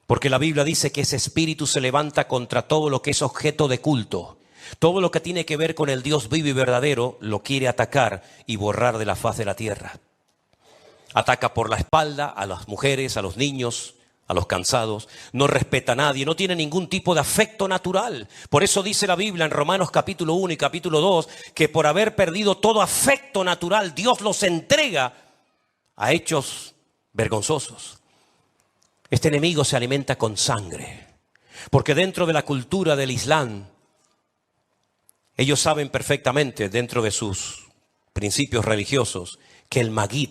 Speaker 1: Porque la Biblia dice que ese espíritu se levanta contra todo lo que es objeto de culto. Todo lo que tiene que ver con el Dios vivo y verdadero lo quiere atacar y borrar de la faz de la tierra. Ataca por la espalda a las mujeres, a los niños, a los cansados. No respeta a nadie, no tiene ningún tipo de afecto natural. Por eso dice la Biblia en Romanos capítulo 1 y capítulo 2 que por haber perdido todo afecto natural, Dios los entrega a hechos vergonzosos. Este enemigo se alimenta con sangre, porque dentro de la cultura del Islam, ellos saben perfectamente, dentro de sus principios religiosos, que el Maguid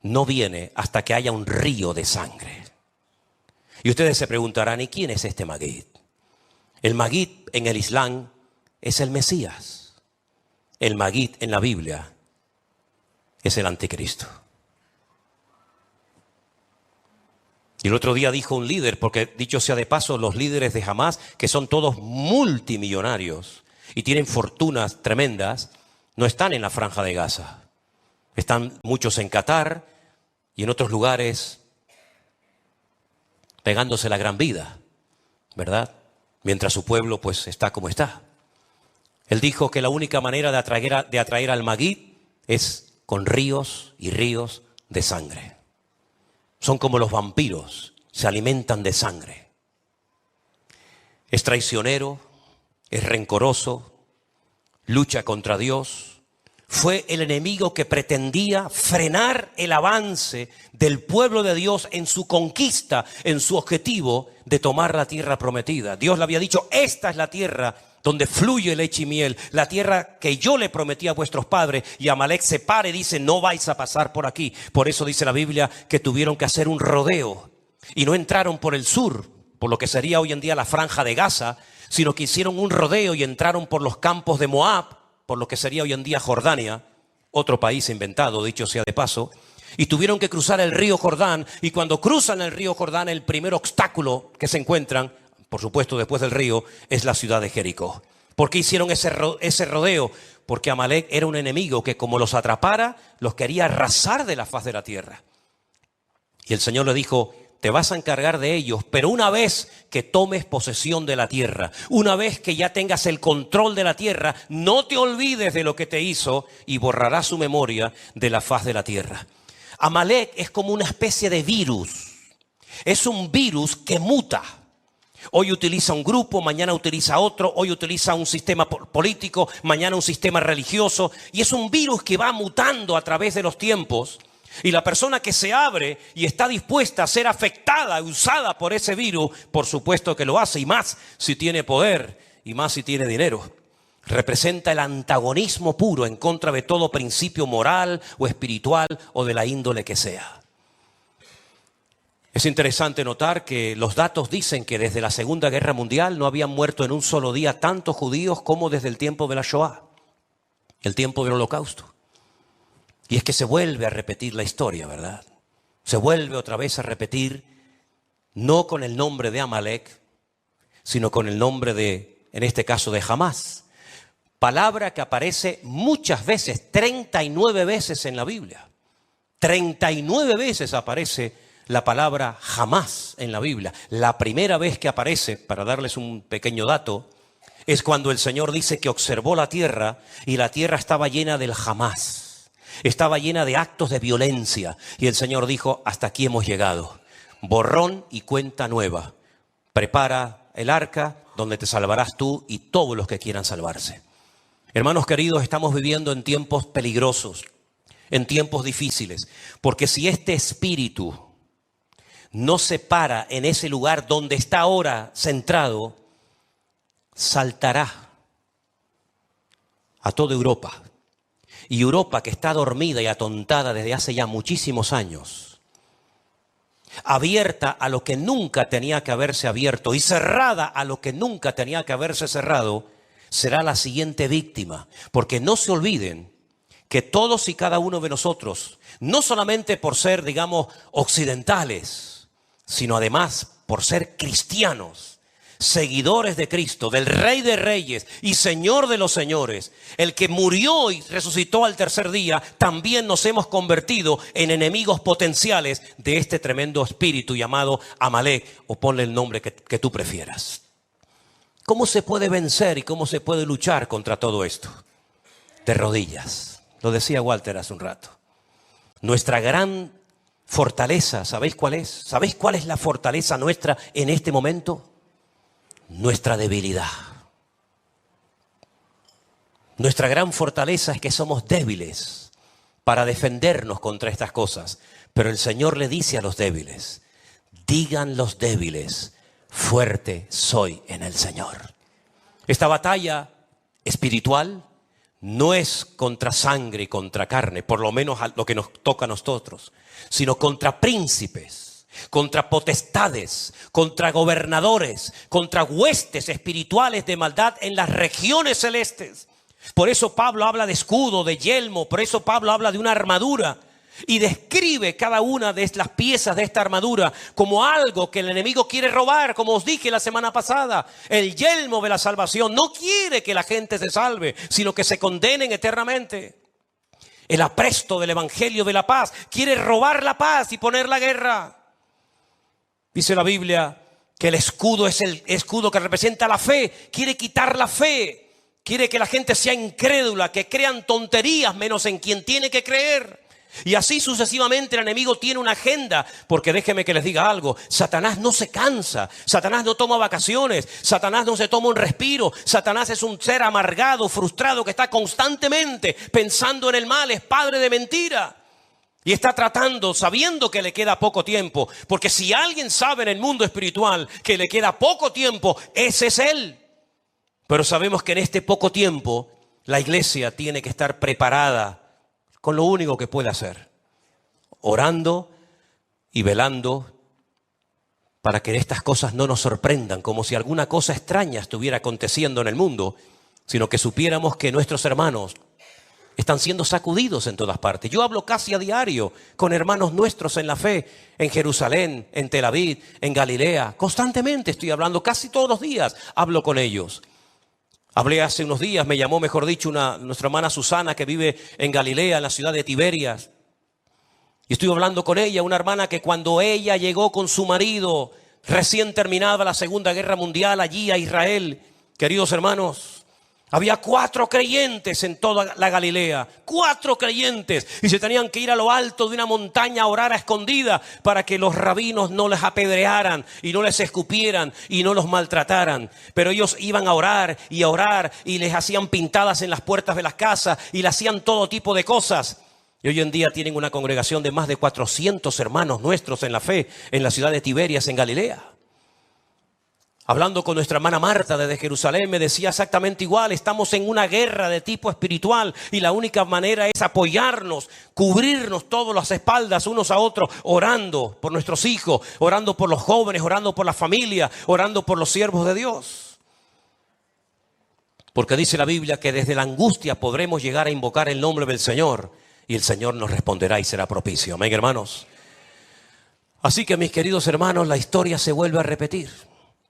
Speaker 1: no viene hasta que haya un río de sangre. Y ustedes se preguntarán, ¿y quién es este Maguid? El Maguid en el Islam es el Mesías. El Maguid en la Biblia es el anticristo. Y el otro día dijo un líder, porque dicho sea de paso, los líderes de Hamás, que son todos multimillonarios y tienen fortunas tremendas, no están en la Franja de Gaza. Están muchos en Qatar y en otros lugares pegándose la gran vida, ¿verdad? mientras su pueblo pues está como está. Él dijo que la única manera de atraer al Magid es con ríos y ríos de sangre. Son como los vampiros, se alimentan de sangre. Es traicionero, es rencoroso, lucha contra Dios. Fue el enemigo que pretendía frenar el avance del pueblo de Dios en su conquista, en su objetivo de tomar la tierra prometida. Dios le había dicho, esta es la tierra donde fluye leche y miel, la tierra que yo le prometí a vuestros padres. Y Amalek se para y dice, no vais a pasar por aquí. Por eso dice la Biblia que tuvieron que hacer un rodeo y no entraron por el sur, por lo que sería hoy en día la franja de Gaza, sino que hicieron un rodeo y entraron por los campos de Moab, por lo que sería hoy en día Jordania, otro país inventado, dicho sea de paso, y tuvieron que cruzar el río Jordán. Y cuando cruzan el río Jordán, el primer obstáculo que se encuentran, por supuesto después del río, es la ciudad de Jericó. ¿Por qué hicieron ese rodeo? Porque Amalek era un enemigo que como los atrapara, los quería arrasar de la faz de la tierra. Y el Señor le dijo, te vas a encargar de ellos, pero una vez que tomes posesión de la tierra, una vez que ya tengas el control de la tierra, no te olvides de lo que te hizo y borrarás su memoria de la faz de la tierra. Amalek es como una especie de virus. Es un virus que muta. Hoy utiliza un grupo, mañana utiliza otro, hoy utiliza un sistema político, mañana un sistema religioso. Y es un virus que va mutando a través de los tiempos. Y la persona que se abre y está dispuesta a ser afectada, usada por ese virus, por supuesto que lo hace, y más si tiene poder, y más si tiene dinero. Representa el antagonismo puro en contra de todo principio moral o espiritual o de la índole que sea. Es interesante notar que los datos dicen que desde la Segunda Guerra Mundial no habían muerto en un solo día tantos judíos como desde el tiempo de la Shoah, el tiempo del Holocausto. Y es que se vuelve a repetir la historia, ¿verdad? Se vuelve otra vez a repetir, no con el nombre de Amalek, sino con el nombre de, en este caso, de Hamás. Palabra que aparece muchas veces, 39 veces en la Biblia. 39 veces aparece la palabra Hamás en la Biblia. La primera vez que aparece, para darles un pequeño dato, es cuando el Señor dice que observó la tierra y la tierra estaba llena del Hamás. Estaba llena de actos de violencia. Y el Señor dijo, hasta aquí hemos llegado. Borrón y cuenta nueva. Prepara el arca donde te salvarás tú y todos los que quieran salvarse. Hermanos queridos, estamos viviendo en tiempos peligrosos, en tiempos difíciles. Porque si este espíritu no se para en ese lugar donde está ahora centrado, saltará a toda Europa. Y Europa, que está dormida y atontada desde hace ya muchísimos años, abierta a lo que nunca tenía que haberse abierto y cerrada a lo que nunca tenía que haberse cerrado, será la siguiente víctima. Porque no se olviden que todos y cada uno de nosotros, no solamente por ser, digamos, occidentales, sino además por ser cristianos, seguidores de Cristo, del Rey de Reyes y Señor de los Señores, el que murió y resucitó al tercer día, también nos hemos convertido en enemigos potenciales de este tremendo espíritu llamado Amalek, o ponle el nombre que tú prefieras. ¿Cómo se puede vencer y cómo se puede luchar contra todo esto? De rodillas. Lo decía Walter hace un rato. Nuestra gran fortaleza, ¿sabéis cuál es? ¿Sabéis cuál es la fortaleza nuestra en este momento? Nuestra debilidad. Nuestra gran fortaleza es que somos débiles para defendernos contra estas cosas. Pero el Señor le dice a los débiles, digan los débiles, fuerte soy en el Señor. Esta batalla espiritual no es contra sangre y contra carne, por lo menos lo que nos toca a nosotros, sino contra príncipes, contra potestades, contra gobernadores, contra huestes espirituales de maldad en las regiones celestes. Por eso Pablo habla de escudo, de yelmo, por eso Pablo habla de una armadura y describe cada una de las piezas de esta armadura como algo que el enemigo quiere robar, como os dije la semana pasada. El yelmo de la salvación no quiere que la gente se salve, sino que se condenen eternamente. El apresto del evangelio de la paz quiere robar la paz y poner la guerra. Dice la Biblia que el escudo es el escudo que representa la fe. Quiere quitar la fe. Quiere que la gente sea incrédula, que crean tonterías menos en quien tiene que creer. Y así sucesivamente el enemigo tiene una agenda, porque déjeme que les diga algo, Satanás no se cansa, Satanás no toma vacaciones, Satanás no se toma un respiro, Satanás es un ser amargado, frustrado, que está constantemente pensando en el mal, es padre de mentira. Y está tratando, sabiendo que le queda poco tiempo, porque si alguien sabe en el mundo espiritual que le queda poco tiempo, ese es él. Pero sabemos que en este poco tiempo la iglesia tiene que estar preparada con lo único que puede hacer, orando y velando para que estas cosas no nos sorprendan, como si alguna cosa extraña estuviera aconteciendo en el mundo, sino que supiéramos que nuestros hermanos están siendo sacudidos en todas partes. Yo hablo casi a diario con hermanos nuestros en la fe, en Jerusalén, en Tel Aviv, en Galilea. Constantemente estoy hablando, casi todos los días hablo con ellos. Hablé hace unos días, me llamó, mejor dicho, nuestra hermana Susana, que vive en Galilea, en la ciudad de Tiberias. Y estuve hablando con ella, una hermana que cuando ella llegó con su marido, recién terminada la Segunda Guerra Mundial, allí a Israel, queridos hermanos, había 4 creyentes en toda la Galilea, 4 creyentes, y se tenían que ir a lo alto de una montaña a orar a escondida para que los rabinos no les apedrearan y no les escupieran y no los maltrataran. Pero ellos iban a orar y les hacían pintadas en las puertas de las casas y le hacían todo tipo de cosas. Y hoy en día tienen una congregación de más de 400 hermanos nuestros en la fe en la ciudad de Tiberias, en Galilea. Hablando con nuestra hermana Marta desde Jerusalén, me decía exactamente igual. Estamos en una guerra de tipo espiritual y la única manera es apoyarnos, cubrirnos todas las espaldas unos a otros, orando por nuestros hijos, orando por los jóvenes, orando por la familia, orando por los siervos de Dios. Porque dice la Biblia que desde la angustia podremos llegar a invocar el nombre del Señor y el Señor nos responderá y será propicio. Amén, hermanos. Así que, mis queridos hermanos, la historia se vuelve a repetir.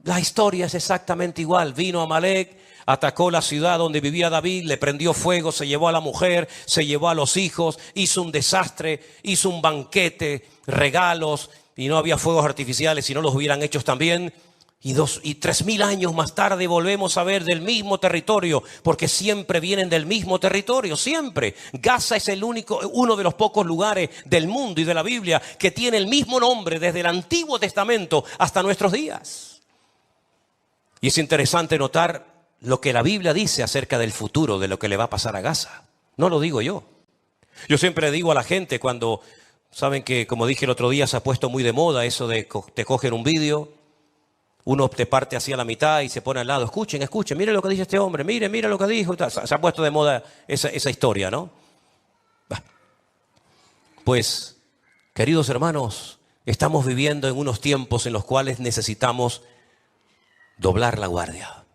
Speaker 1: La historia es exactamente igual. Vino Amalek, atacó la ciudad donde vivía David, le prendió fuego, se llevó a la mujer, se llevó a los hijos, hizo un desastre, hizo un banquete, regalos, y no había fuegos artificiales, si no los hubieran hecho también. Y 3.000 años más tarde volvemos a ver del mismo territorio, porque siempre vienen del mismo territorio, siempre. Gaza es uno de los pocos lugares del mundo y de la Biblia que tiene el mismo nombre desde el Antiguo Testamento hasta nuestros días. Y es interesante notar lo que la Biblia dice acerca del futuro, de lo que le va a pasar a Gaza. No lo digo yo. Yo siempre digo a la gente cuando, saben que como dije el otro día, se ha puesto muy de moda eso de te cogen un vídeo, uno te parte hacia la mitad y se pone al lado. Escuchen, miren lo que dice este hombre, miren lo que dijo. Se ha puesto de moda esa historia, ¿no? Pues, queridos hermanos, estamos viviendo en unos tiempos en los cuales necesitamos doblar la guardia.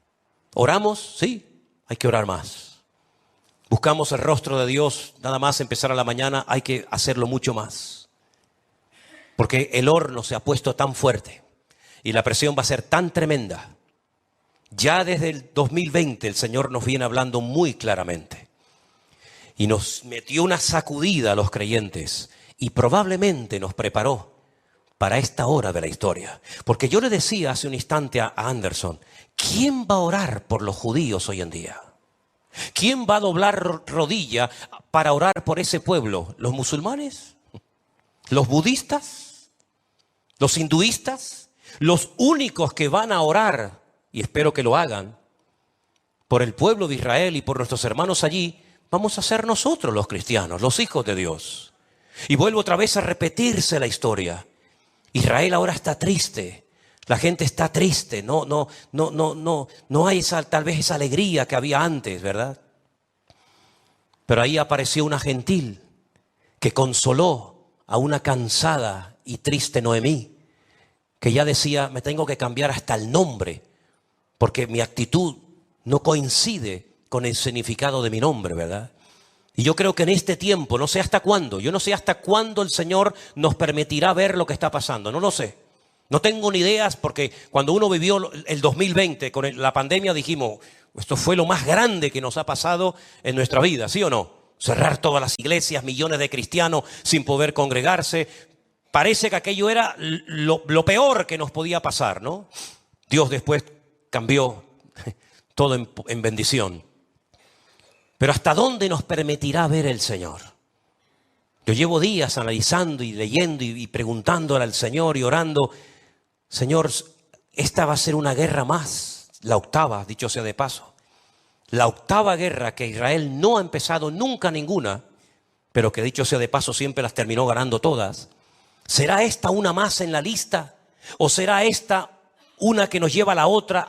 Speaker 1: ¿Oramos? Sí, hay que orar más. Buscamos el rostro de Dios, nada más empezar a la mañana, hay que hacerlo mucho más. Porque el horno se ha puesto tan fuerte y la presión va a ser tan tremenda. Ya desde el 2020 el Señor nos viene hablando muy claramente. Y nos metió una sacudida a los creyentes y probablemente nos preparó para esta hora de la historia. Porque yo le decía hace un instante a Anderson, ¿quién va a orar por los judíos hoy en día? ¿Quién va a doblar rodilla para orar por ese pueblo? ¿Los musulmanes? ¿Los budistas? ¿Los hinduistas? Los únicos que van a orar, y espero que lo hagan, por el pueblo de Israel y por nuestros hermanos allí, vamos a ser nosotros los cristianos, los hijos de Dios. Y vuelvo otra vez a repetirse la historia. Israel ahora está triste, la gente está triste, no hay tal vez esa alegría que había antes, ¿verdad? Pero ahí apareció una gentil que consoló a una cansada y triste Noemí, que ya decía, me tengo que cambiar hasta el nombre, porque mi actitud no coincide con el significado de mi nombre, ¿verdad? Y yo creo que en este tiempo, no sé hasta cuándo, yo no sé hasta cuándo el Señor nos permitirá ver lo que está pasando, no lo sé. No tengo ni ideas porque cuando uno vivió el 2020 con la pandemia dijimos, esto fue lo más grande que nos ha pasado en nuestra vida, ¿sí o no? Cerrar todas las iglesias, millones de cristianos sin poder congregarse, Parece que aquello era lo peor que nos podía pasar, ¿no? Dios después cambió todo en bendición. Pero ¿hasta dónde nos permitirá ver el Señor? Yo llevo días analizando y leyendo y preguntándole al Señor y orando. Señor, esta va a ser una guerra más, la octava, dicho sea de paso. La octava guerra que Israel no ha empezado nunca ninguna, pero que dicho sea de paso siempre las terminó ganando todas. ¿Será esta una más en la lista? ¿O será esta una que nos lleva a la otra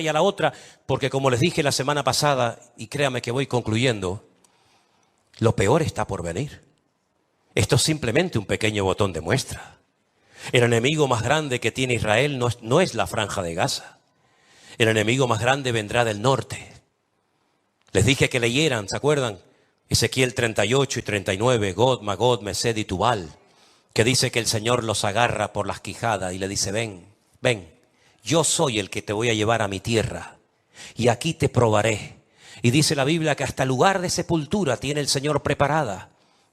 Speaker 1: y a la otra? Porque como les dije la semana pasada, y créame que voy concluyendo, lo peor está por venir. Esto es simplemente un pequeño botón de muestra. El enemigo más grande que tiene Israel no es la franja de Gaza. El enemigo más grande vendrá del norte. Les dije que leyeran, ¿se acuerdan? Ezequiel 38 y 39, Gog, Magog, Mesed y Tubal, que dice que el Señor los agarra por las quijadas y le dice, ven, yo soy el que te voy a llevar a mi tierra y aquí te probaré. Y dice la Biblia que hasta lugar de sepultura tiene el Señor preparada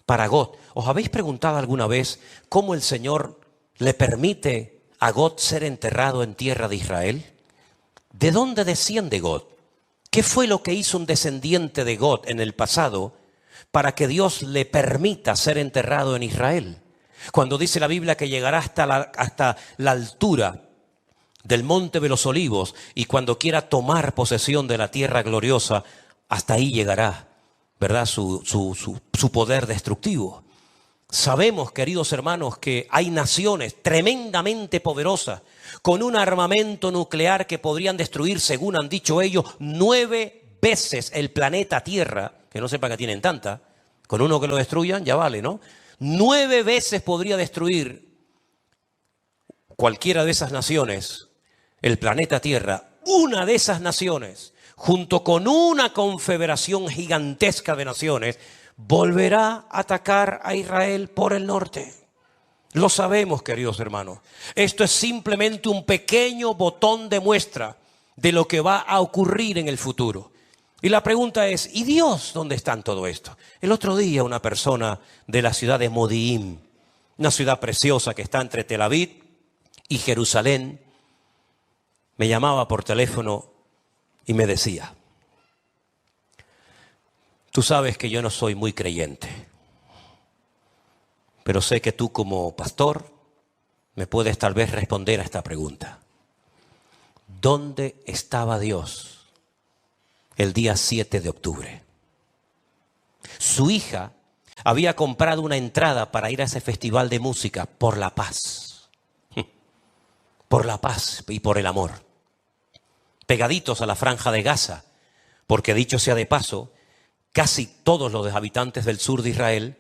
Speaker 1: para Gog. ¿Os habéis preguntado alguna vez cómo el Señor le permite a Gog ser enterrado en tierra de Israel? ¿De dónde desciende Gog? ¿Qué fue lo que hizo un descendiente de Gog en el pasado para que Dios le permita ser enterrado en Israel? Cuando dice la Biblia que llegará hasta la altura del monte de los olivos y cuando quiera tomar posesión de la tierra gloriosa, hasta ahí llegará, ¿verdad? Su poder destructivo. Sabemos, queridos hermanos, que hay naciones tremendamente poderosas con un armamento nuclear que podrían destruir, según han dicho ellos, 9 veces el planeta Tierra, que no sepa que tienen tanta, con uno que lo destruyan ya vale, ¿no? 9 veces podría destruir cualquiera de esas naciones el planeta Tierra. Una de esas naciones, junto con una confederación gigantesca de naciones, volverá a atacar a Israel por el norte. Lo sabemos, queridos hermanos. Esto es simplemente un pequeño botón de muestra de lo que va a ocurrir en el futuro. Y la pregunta es, ¿y Dios dónde está en todo esto? El otro día una persona de la ciudad de Modi'in, una ciudad preciosa que está entre Tel Aviv y Jerusalén, me llamaba por teléfono y me decía, tú sabes que yo no soy muy creyente, pero sé que tú como pastor me puedes tal vez responder a esta pregunta. ¿Dónde estaba Dios el día 7 de octubre? Su hija había comprado una entrada para ir a ese festival de música por la paz. Por la paz y por el amor. Pegaditos a la franja de Gaza, porque dicho sea de paso, casi todos los habitantes del sur de Israel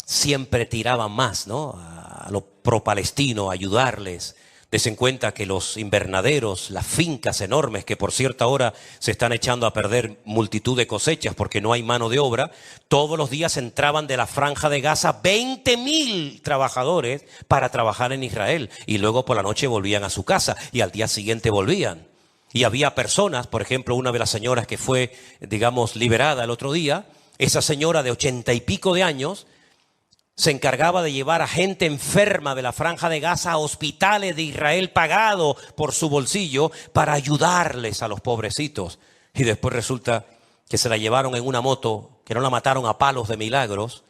Speaker 1: siempre tiraban más, ¿no? A lo pro-palestino, a ayudarles. Desen cuenta que los invernaderos, las fincas enormes, que por cierta hora se están echando a perder multitud de cosechas porque no hay mano de obra, todos los días entraban de la franja de Gaza 20.000 trabajadores para trabajar en Israel. Y luego por la noche volvían a su casa y al día siguiente volvían. Y había personas, por ejemplo, una de las señoras que fue, digamos, liberada el otro día, esa señora de 80 y pico de años, se encargaba de llevar a gente enferma de la franja de Gaza a hospitales de Israel pagado por su bolsillo para ayudarles a los pobrecitos. Y después resulta que se la llevaron en una moto, que no la mataron a palos de milagros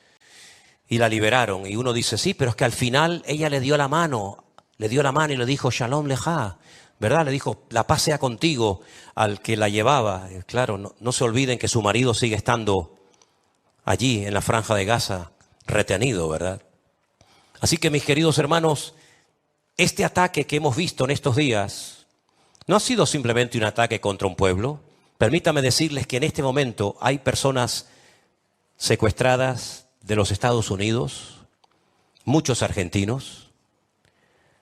Speaker 1: y la liberaron. Y uno dice, sí, pero es que al final ella le dio la mano y le dijo, Shalom Leja, ¿verdad? Le dijo, la paz sea contigo al que la llevaba. Claro, no se olviden que su marido sigue estando allí en la franja de Gaza, retenido, ¿verdad? Así que, mis queridos hermanos, este ataque que hemos visto en estos días no ha sido simplemente un ataque contra un pueblo. Permítame decirles que en este momento hay personas secuestradas de los Estados Unidos, muchos argentinos,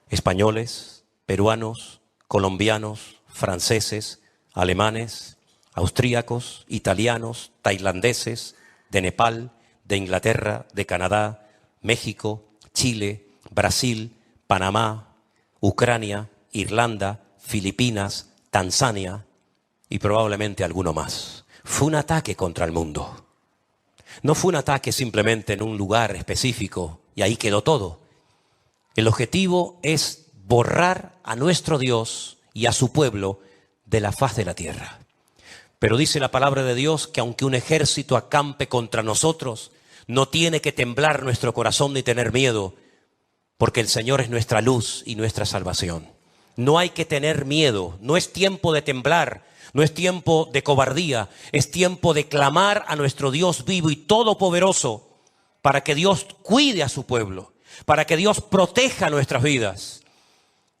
Speaker 1: españoles, peruanos, colombianos, franceses, alemanes, austríacos, italianos, tailandeses, de Nepal, de Inglaterra, de Canadá, México, Chile, Brasil, Panamá, Ucrania, Irlanda, Filipinas, Tanzania y probablemente alguno más. Fue un ataque contra el mundo. No fue un ataque simplemente en un lugar específico y ahí quedó todo. El objetivo es borrar a nuestro Dios y a su pueblo de la faz de la tierra. Pero dice la palabra de Dios que aunque un ejército acampe contra nosotros, no tiene que temblar nuestro corazón ni tener miedo, porque el Señor es nuestra luz y nuestra salvación. No hay que tener miedo, no es tiempo de temblar, no es tiempo de cobardía, es tiempo de clamar a nuestro Dios vivo y todopoderoso para que Dios cuide a su pueblo, para que Dios proteja nuestras vidas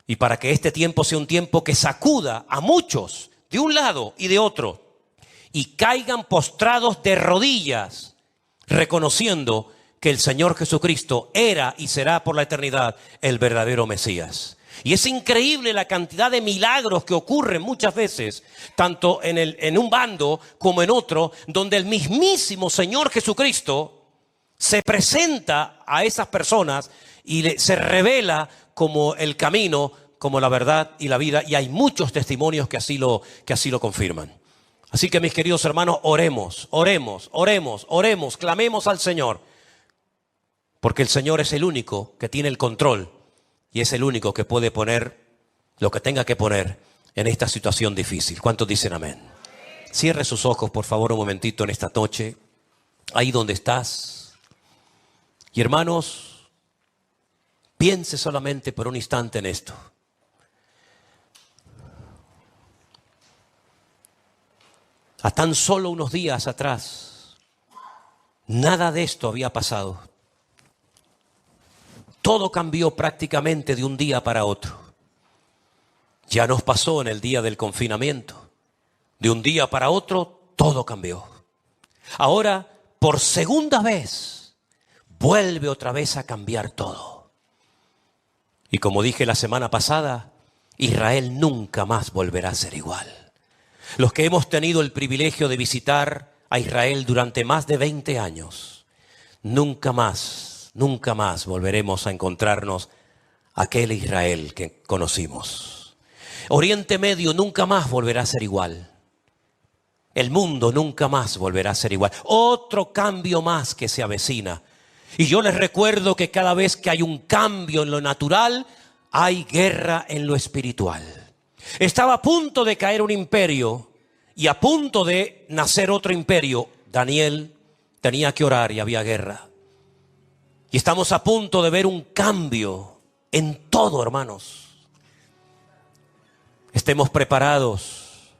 Speaker 1: y para que este tiempo sea un tiempo que sacuda a muchos de un lado y de otro y caigan postrados de rodillas, reconociendo que el Señor Jesucristo era y será por la eternidad el verdadero Mesías. Y es increíble la cantidad de milagros que ocurren muchas veces, tanto en un bando como en otro, donde el mismísimo Señor Jesucristo se presenta a esas personas y se revela como el camino, como la verdad y la vida. Y hay muchos testimonios que así lo confirman. Así que mis queridos hermanos, oremos, clamemos al Señor. Porque el Señor es el único que tiene el control y es el único que puede poner lo que tenga que poner en esta situación difícil. ¿Cuántos dicen amén? Cierre sus ojos, por favor, un momentito en esta noche, ahí donde estás. Y hermanos, piense solamente por un instante en esto. A tan solo unos días atrás, nada de esto había pasado. Todo cambió prácticamente de un día para otro. Ya nos pasó en el día del confinamiento. De un día para otro, todo cambió. Ahora, por segunda vez, vuelve otra vez a cambiar todo. Y como dije la semana pasada, Israel nunca más volverá a ser igual. Los que hemos tenido el privilegio de visitar a Israel durante más de 20 años, nunca más volveremos a encontrarnos aquel Israel que conocimos. Oriente Medio nunca más volverá a ser igual. El mundo nunca más volverá a ser igual. Otro cambio más que se avecina. Y yo les recuerdo que cada vez que hay un cambio en lo natural, hay guerra en lo espiritual. Estaba a punto de caer un imperio y a punto de nacer otro imperio. Daniel tenía que orar y había guerra. Y estamos a punto de ver un cambio en todo, hermanos. Estemos preparados,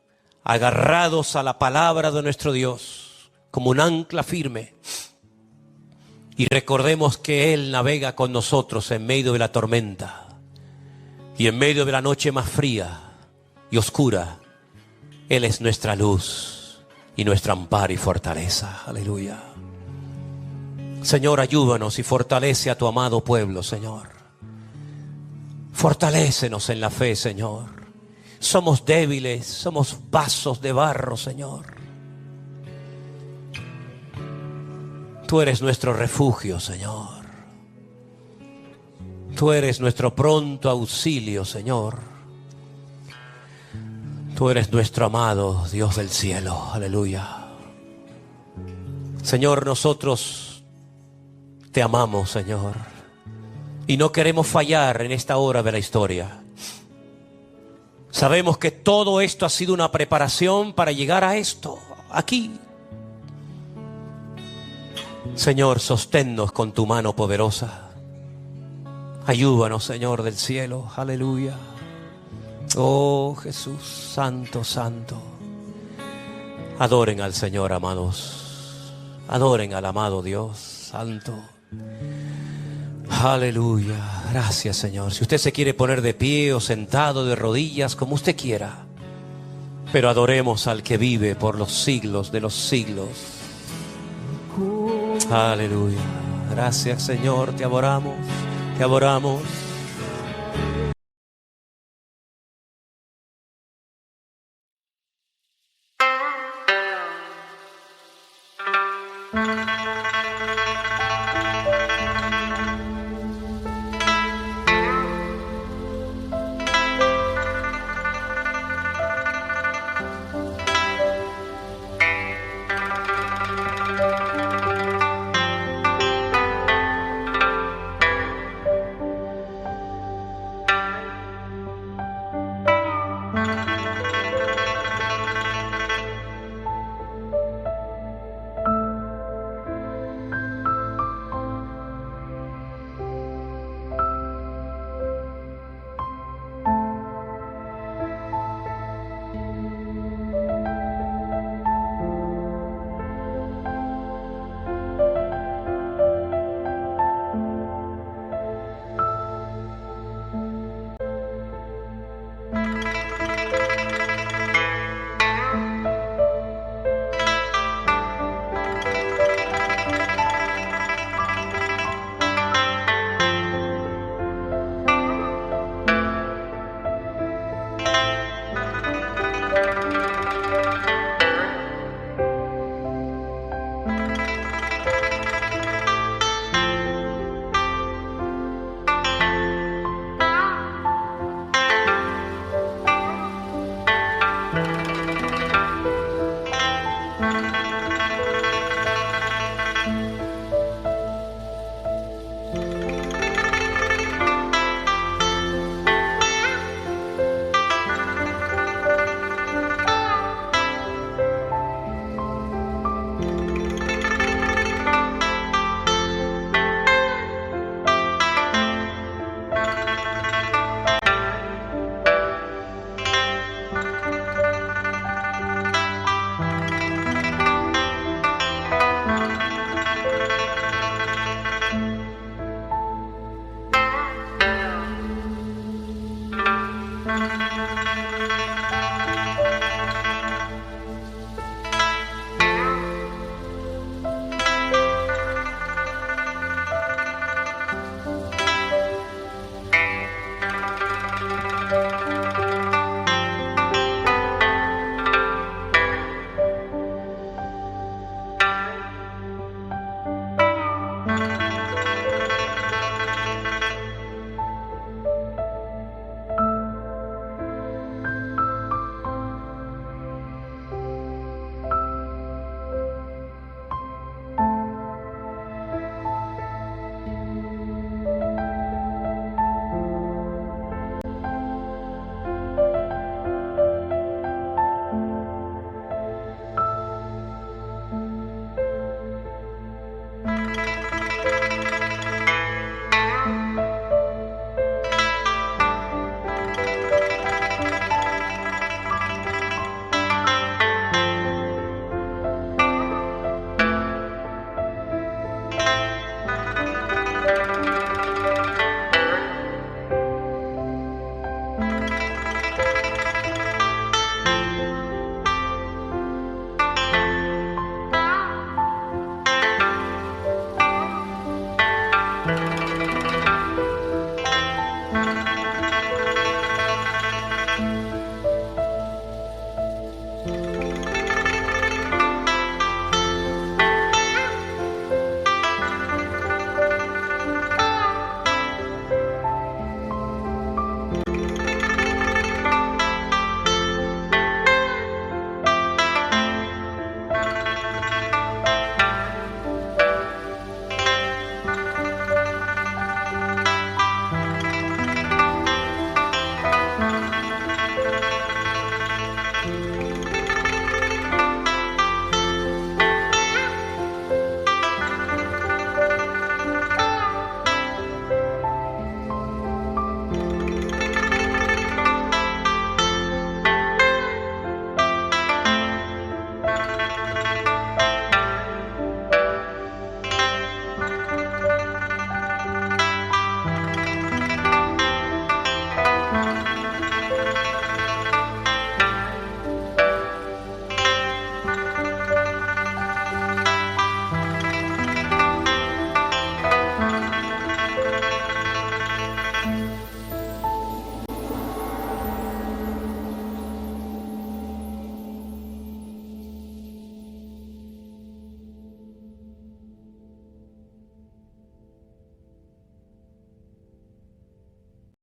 Speaker 1: agarrados a la palabra de nuestro Dios como un ancla firme. Y recordemos que Él navega con nosotros en medio de la tormenta y en medio de la noche más fría y oscura. Él es nuestra luz y nuestro amparo y fortaleza. Aleluya. Señor, ayúdanos y fortalece a tu amado pueblo, Señor. Fortalécenos en la fe, Señor. Somos débiles, somos vasos de barro, Señor. Tú eres nuestro refugio, Señor. Tú eres nuestro pronto auxilio, Señor. Tú eres nuestro amado Dios del cielo. Aleluya. Señor, nosotros te amamos, Señor. Y no queremos fallar en esta hora de la historia. Sabemos que todo esto ha sido una preparación para llegar a esto, aquí. Señor, sosténnos con tu mano poderosa. Ayúdanos, Señor del cielo. Aleluya. Oh Jesús, santo, santo. Adoren al Señor, amados. Adoren al amado Dios, santo. Aleluya. Gracias, Señor. Si usted se quiere poner de pie o sentado de rodillas, como usted quiera. Pero adoremos al que vive por los siglos de los siglos. Aleluya. Gracias, Señor. Te adoramos. Te adoramos.